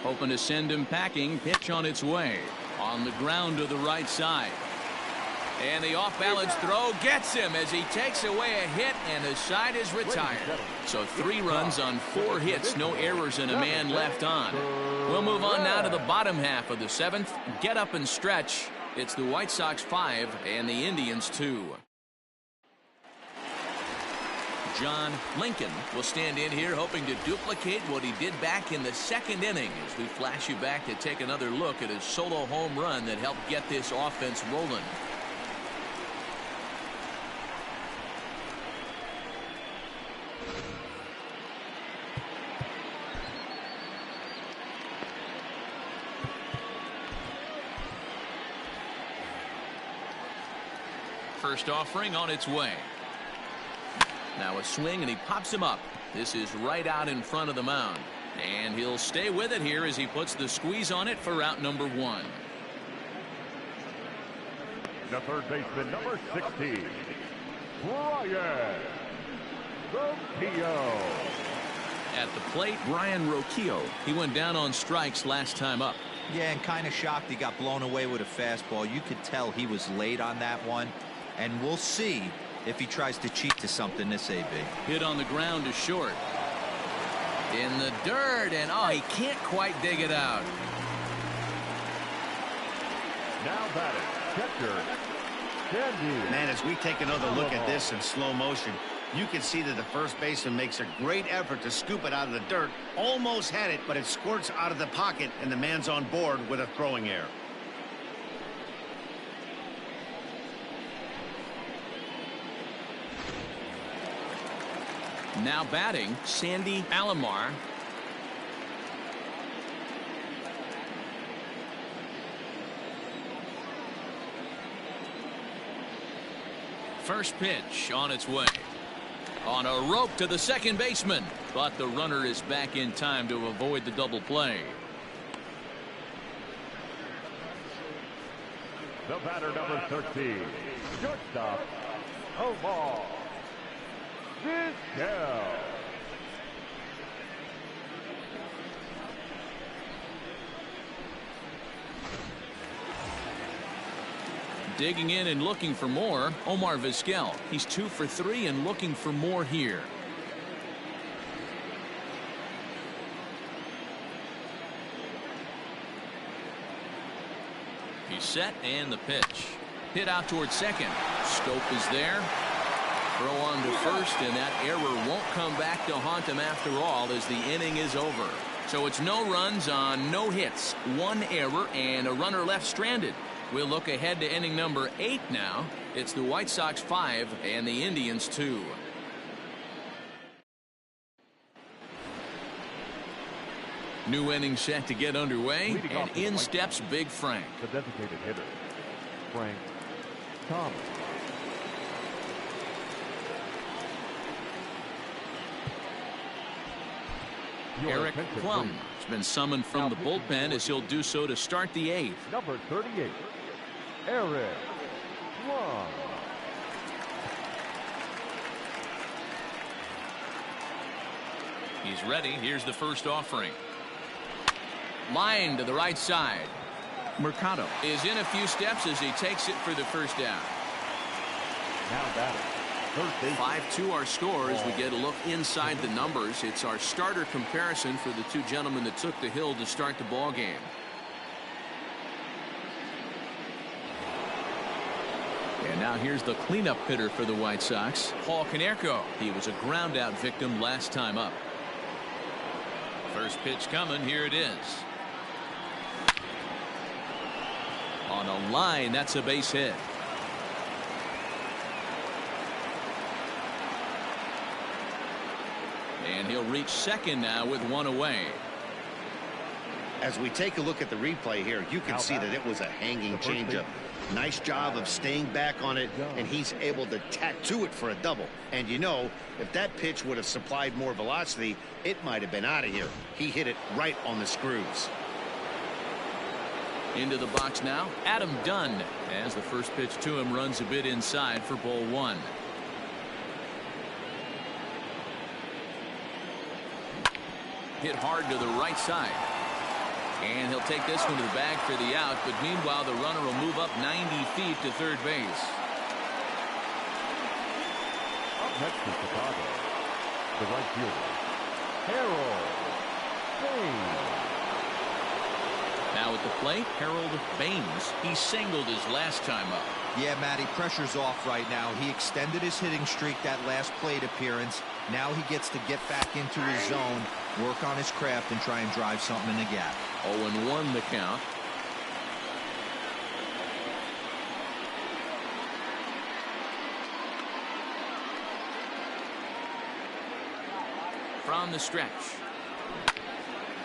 Hoping to send him packing. Pitch on its way. On the ground to the right side. And the off-balance throw gets him as he takes away a hit, and the side is retired. So 3 runs on 4 hits, no errors, and a man left on. We'll move on now to the bottom half of the 7th. Get up and stretch. It's the White Sox 5 and the Indians 2. John Lincoln will stand in here hoping to duplicate what he did back in the 2nd inning as we flash you back to take another look at his solo home run that helped get this offense rolling. First offering on its way. Now a swing, and he pops him up. This is right out in front of the mound. And he'll stay with it here as he puts the squeeze on it for out number 1. The third baseman, number 60, Brian Roquillo. At the plate, Brian Roquillo. He went down on strikes last time up. Yeah, and kind of shocked he got blown away with a fastball. You could tell he was late on that one. And we'll see if he tries to cheat to something this AB. Hit on the ground to short. In the dirt, and oh, he can't quite dig it out. Now batting, catcher, Sandy. Man, as we take another look at this in slow motion, you can see that the first baseman makes a great effort to scoop it out of the dirt. Almost had it, but it squirts out of the pocket, and the man's on board with a throwing error. Now batting, Sandy Alomar. First pitch on its way. On a rope to the second baseman, but the runner is back in time to avoid the double play. The batter, number 13, shortstop, Omar Vizquel. Digging in and looking for more, Omar Vizquel. He's 2 for 3 and looking for more here. He's set, and the pitch. Hit out towards second. Scope is there. Throw on to first, and that error won't come back to haunt him after all as the inning is over. So it's no runs on no hits, 1 error, and a runner left stranded. We'll look ahead to inning number 8 now. It's the White Sox 5 and the Indians 2. New inning set to get underway, and in steps Big Frank. The designated hitter, Frank Thomas. Eric Plum has been summoned from the bullpen as he'll do so to start the 8th. Number 38, Eric Plum. He's ready. Here's the first offering. Line to the right side. Mercado is in a few steps as he takes it for the first down. Now batting, 5-2 our score as we get a look inside the numbers. It's our starter comparison for the 2 gentlemen that took the hill to start the ball game. And now here's the cleanup hitter for the White Sox, Paul Konerko. He was a ground out victim last time up. First pitch coming. Here it is. On a line, that's a base hit. And he'll reach second now with 1 away. As we take a look at the replay here, you can see that it was a hanging changeup. Nice job of staying back on it, and he's able to tattoo it for a double. And you know, if that pitch would have supplied more velocity, it might have been out of here. He hit it right on the screws. Into the box now, Adam Dunn, as the first pitch to him runs a bit inside for ball one. Hit hard to the right side. And he'll take this one to the bag for the out, but meanwhile the runner will move up 90 feet to third base. Up next to Chicago, the right fielder, Harold Baines. Now at the plate, Harold Baines. He singled his last time up. Yeah, Matty, pressure's off right now. He extended his hitting streak that last plate appearance. Now he gets to get back into his zone, work on his craft, and try and drive something in the gap. 0-1 the count. From the stretch.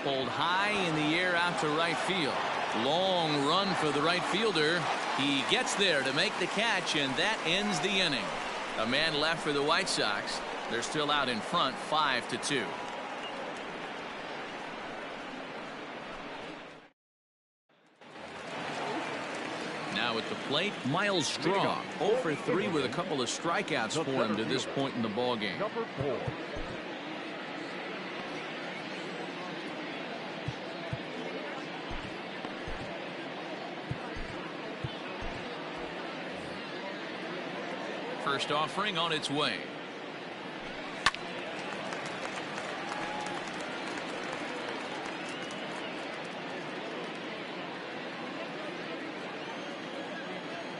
Pulled high in the air out to right field. Long run for the right fielder. He gets there to make the catch, and that ends the inning. A man left for the White Sox. They're still out in front, 5-2. Now at the plate, Miles Straw, 0 for 3 with a couple of strikeouts for him to this point in the ballgame. Number 4. First offering on its way.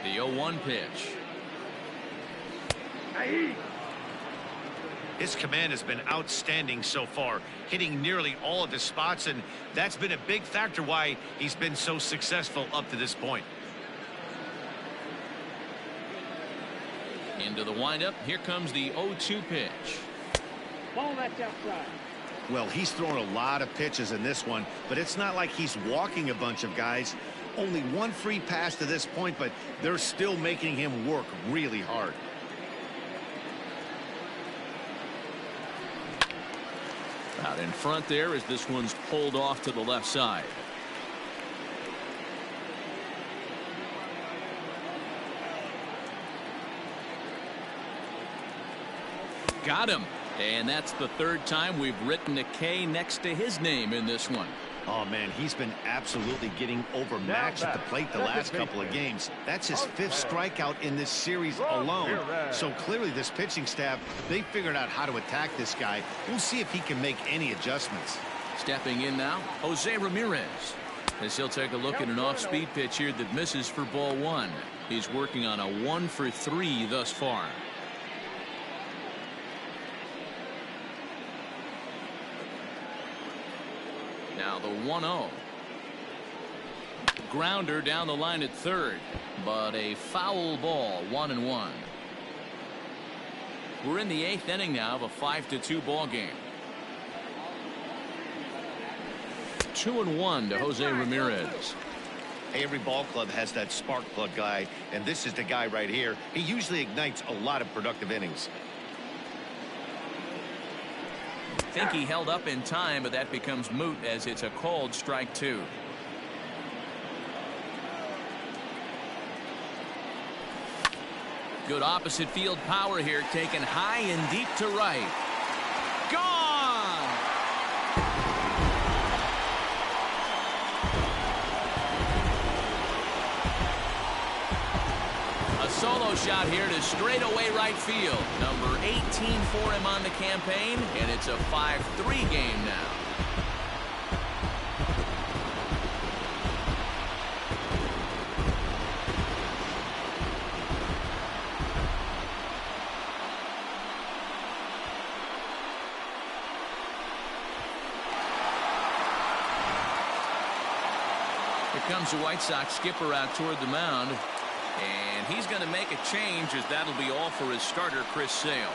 The 0-1 pitch. His command has been outstanding so far, hitting nearly all of his spots, and that's been a big factor why he's been so successful up to this point. Into the windup. Here comes the 0-2 pitch. Ball that's outside. Well, he's thrown a lot of pitches in this one, but it's not like he's walking a bunch of guys. Only one free pass to this point, but they're still making him work really hard. Out in front there as this one's pulled off to the left side. Got him. And that's the third time we've written a K next to his name in this one. Oh, man, he's been absolutely getting overmatched at the plate the last couple of games. That's his 5th strikeout in this series alone. So clearly this pitching staff, they figured out how to attack this guy. We'll see if he can make any adjustments. Stepping in now, Jose Ramirez. As he'll take a look at an off-speed pitch here that misses for ball one. He's working on a 1 for 3 thus far. Now the 1-0. Grounder down the line at third, but a foul ball, 1-1. We're in the 8th inning now of a 5-2 ball game. 2-1 to Jose Ramirez. Hey, every ball club has that spark plug guy, and this is the guy right here. He usually ignites a lot of productive innings. I think he held up in time, but that becomes moot as it's a called strike 2. Good opposite field power here, taken high and deep to right. Gone! A solo shot here to straightaway right field. Number 18 for him on the campaign, and it's a 5-3 game now. Here comes the White Sox skipper out toward the mound. And he's going to make a change as that'll be all for his starter, Chris Sale.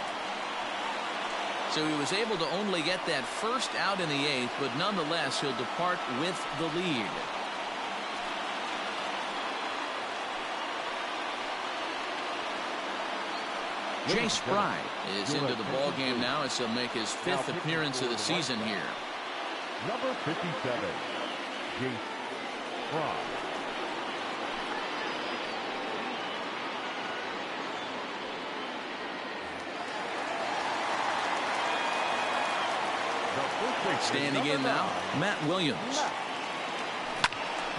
So he was able to only get that first out in the 8th, but nonetheless he'll depart with the lead. Jay Spry is into the ball game now as he'll make his 5th appearance of the season here. Number 57, Jay Spry. Standing in now, Matt Williams.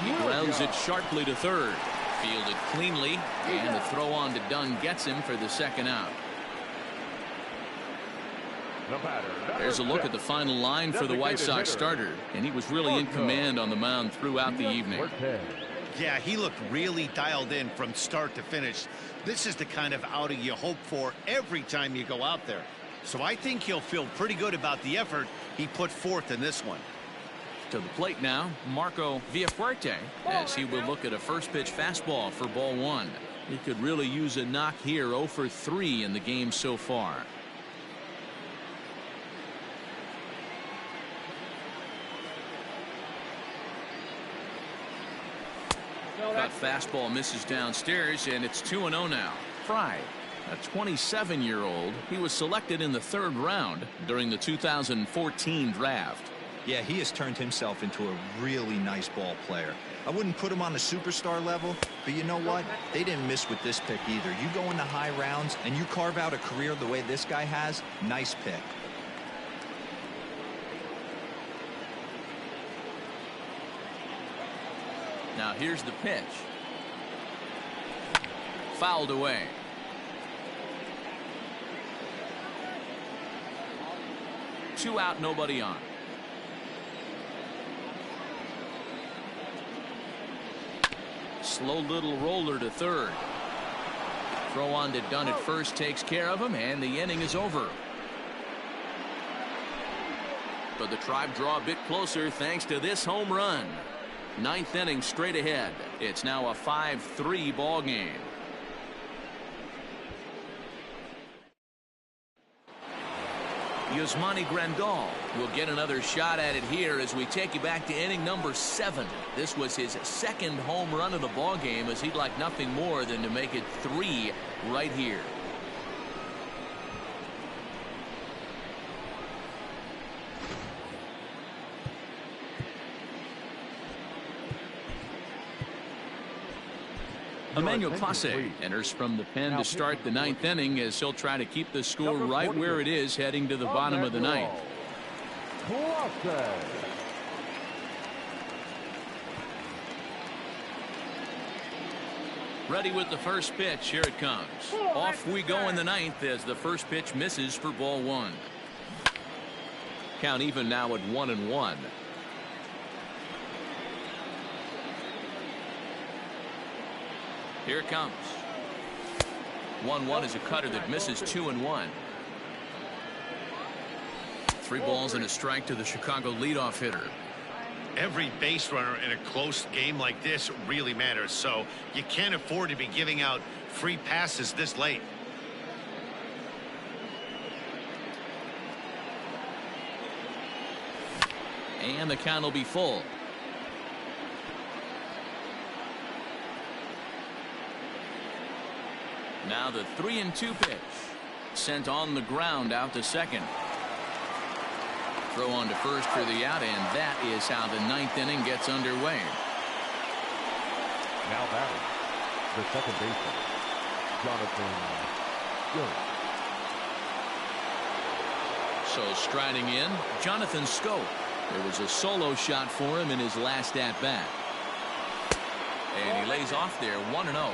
He grounds it sharply to third. Fielded cleanly, and the throw on to Dunn gets him for the 2nd out. There's a look at the final line for the White Sox starter, and he was really in command on the mound throughout the evening. Yeah, he looked really dialed in from start to finish. This is the kind of outing you hope for every time you go out there. So I think he'll feel pretty good about the effort he put forth in this one. To the plate now, Marco Villafuerte, as he will look at a first pitch fastball for ball 1. He could really use a knock here. 0 for 3 in the game so far. That fastball misses downstairs, and it's 2-0 now. Fry, a 27-year-old, he was selected in the 3rd round during the 2014 draft. Yeah, he has turned himself into a really nice ball player. I wouldn't put him on the superstar level, but you know what? They didn't miss with this pick either. You go into high rounds and you carve out a career the way this guy has. Nice pick. Now here's the pitch. Fouled away. Two out, nobody on. Slow little roller to third. Throw on to Dunn at first takes care of him, and the inning is over. But the Tribe draw a bit closer thanks to this home run. 9th inning straight ahead. It's now a 5-3 ball game. Yasmani Grandal will get another shot at it here as we take you back to inning number 7. This was his 2nd home run of the ball game, as he'd like nothing more than to make it 3 right here. Emmanuel Clase enters from the pen to start the 9th inning, as he'll try to keep the score right where it is heading to the bottom of the 9th. Ready with the first pitch. Here it comes. Off we go in the 9th as the first pitch misses for ball 1. Count even now at 1-1. Here it comes. 1-1 is a cutter that misses 2-1. 3 balls and a strike to the Chicago leadoff hitter. Every base runner in a close game like this really matters, so you can't afford to be giving out free passes this late. And the count will be full. Now the 3-2 pitch. Sent on the ground out to second. Throw on to first for the out, and that is how the 9th inning gets underway. Now batting, the second baseman, Jonathan Schoop. So striding in, Jonathan Schoop. There was a solo shot for him in his last at-bat. And he lays off there, 1-0.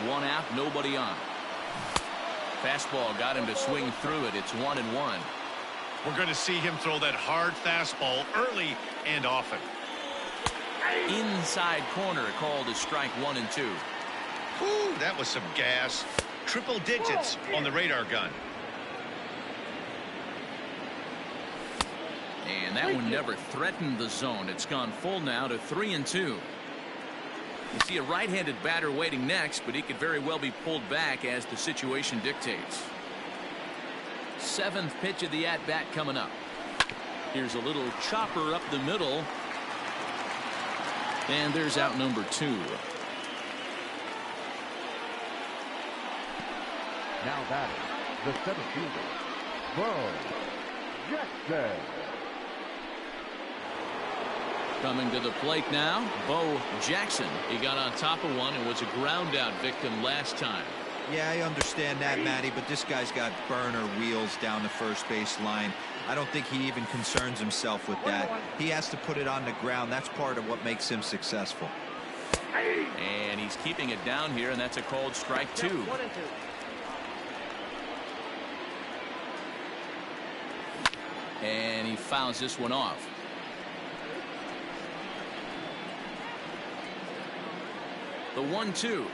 1 out, nobody on. Fastball got him to swing through it. It's 1-1. We're going to see him throw that hard fastball early and often. Inside corner, called a strike 1 and 2. Ooh, that was some gas. Triple digits on the radar gun. And that one never threatened the zone. It's gone full now to 3-2. You see a right-handed batter waiting next, but he could very well be pulled back as the situation dictates. 7th pitch of the at-bat coming up. Here's a little chopper up the middle. And there's out number 2. Now batting, the center fielder, Bo Jackson. Coming to the plate now, Bo Jackson. He got on top of one and was a ground out victim last time. Yeah, I understand that, Matty, but this guy's got burner wheels down the first base line. I don't think he even concerns himself with that. He has to put it on the ground. That's part of what makes him successful. And he's keeping it down here, and that's a called strike 2. 1-2. And he fouls this one off. The 1-2.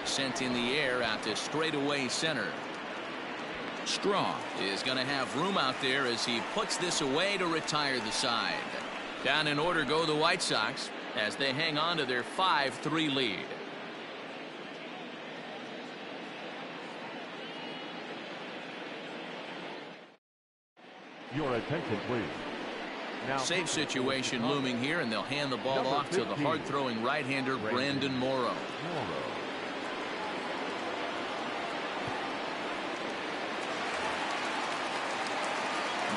Sent in the air out to straightaway center. Straw is going to have room out there as he puts this away to retire the side. Down in order go the White Sox as they hang on to their 5-3 lead. Your attention, please. Now, Safe situation looming here, and they'll hand the ball off to the hard-throwing right-hander Brandon Morrow.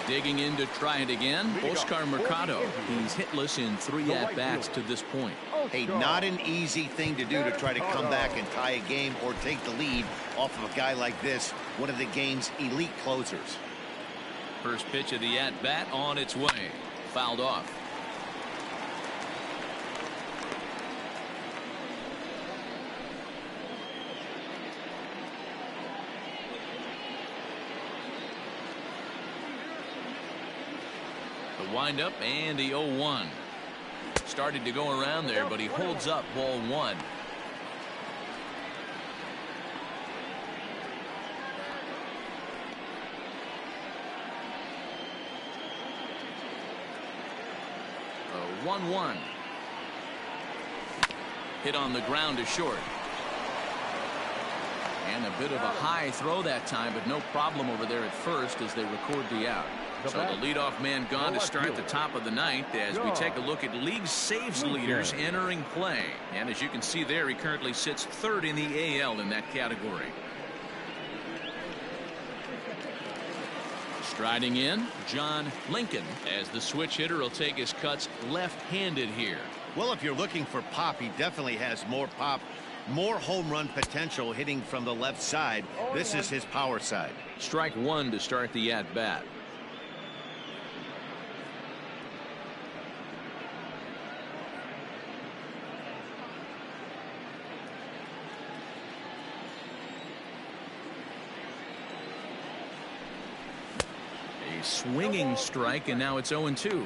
Digging in to try it again, Oscar Mercado. He's hitless in 3 at-bats to this point. Hey, not an easy thing to do to try to come back and tie a game or take the lead off of a guy like this, one of the game's elite closers. First pitch of the at-bat on its way. Fouled off. The windup and the 0-1. Started to go around there, but he holds up ball 1. A 1-1. Hit on the ground to short. And a bit of a high throw that time, but no problem over there at first as they record the out. So the leadoff man gone to start the top of the 9th as we take a look at league saves leaders entering play. And as you can see there, he currently sits 3rd in the AL in that category. Striding in, John Lincoln, as the switch hitter will take his cuts left-handed here. Well, if you're looking for pop, he definitely has more pop, more home run potential hitting from the left side. This is his power side. Strike 1 to start the at-bat. Swinging strike, and now it's 0-2.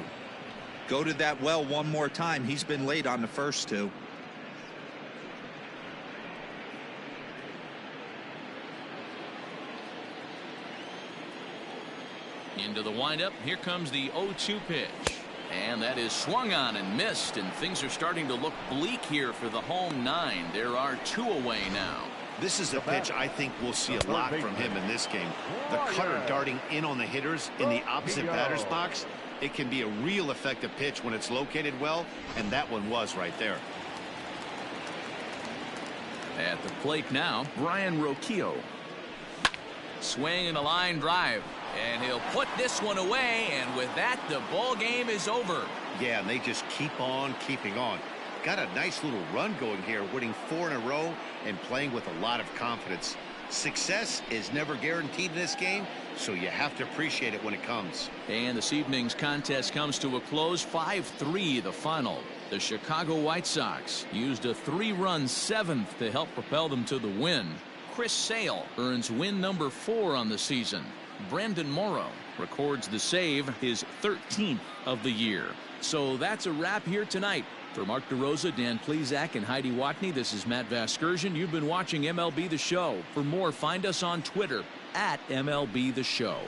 Go to that well one more time. He's been late on the first 2. Into the windup. Here comes the 0-2 pitch. And that is swung on and missed, and things are starting to look bleak here for the home 9. There are 2 away now. This is a pitch I think we'll see a lot from him in this game. The cutter darting in on the hitters in the opposite batter's box. It can be a real effective pitch when it's located well, and that one was right there. At the plate now, Brian Roquillo. Swing and a line drive, and he'll put this one away, and with that, the ball game is over. Yeah, and they just keep on keeping on. Got a nice little run going here, winning 4 in a row and playing with a lot of confidence. Success is never guaranteed in this game, so you have to appreciate it when it comes. And this evening's contest comes to a close. 5-3 the final. The Chicago White Sox used a 3-run 7th to help propel them to the win. Chris Sale earns win number 4 on the season. Brandon Morrow records the save, his 13th of the year. So that's a wrap here tonight. For Mark DeRosa, Dan Plesac, and Heidi Watney, this is Matt Vasgersian. You've been watching MLB The Show. For more, find us on Twitter @MLB The Show.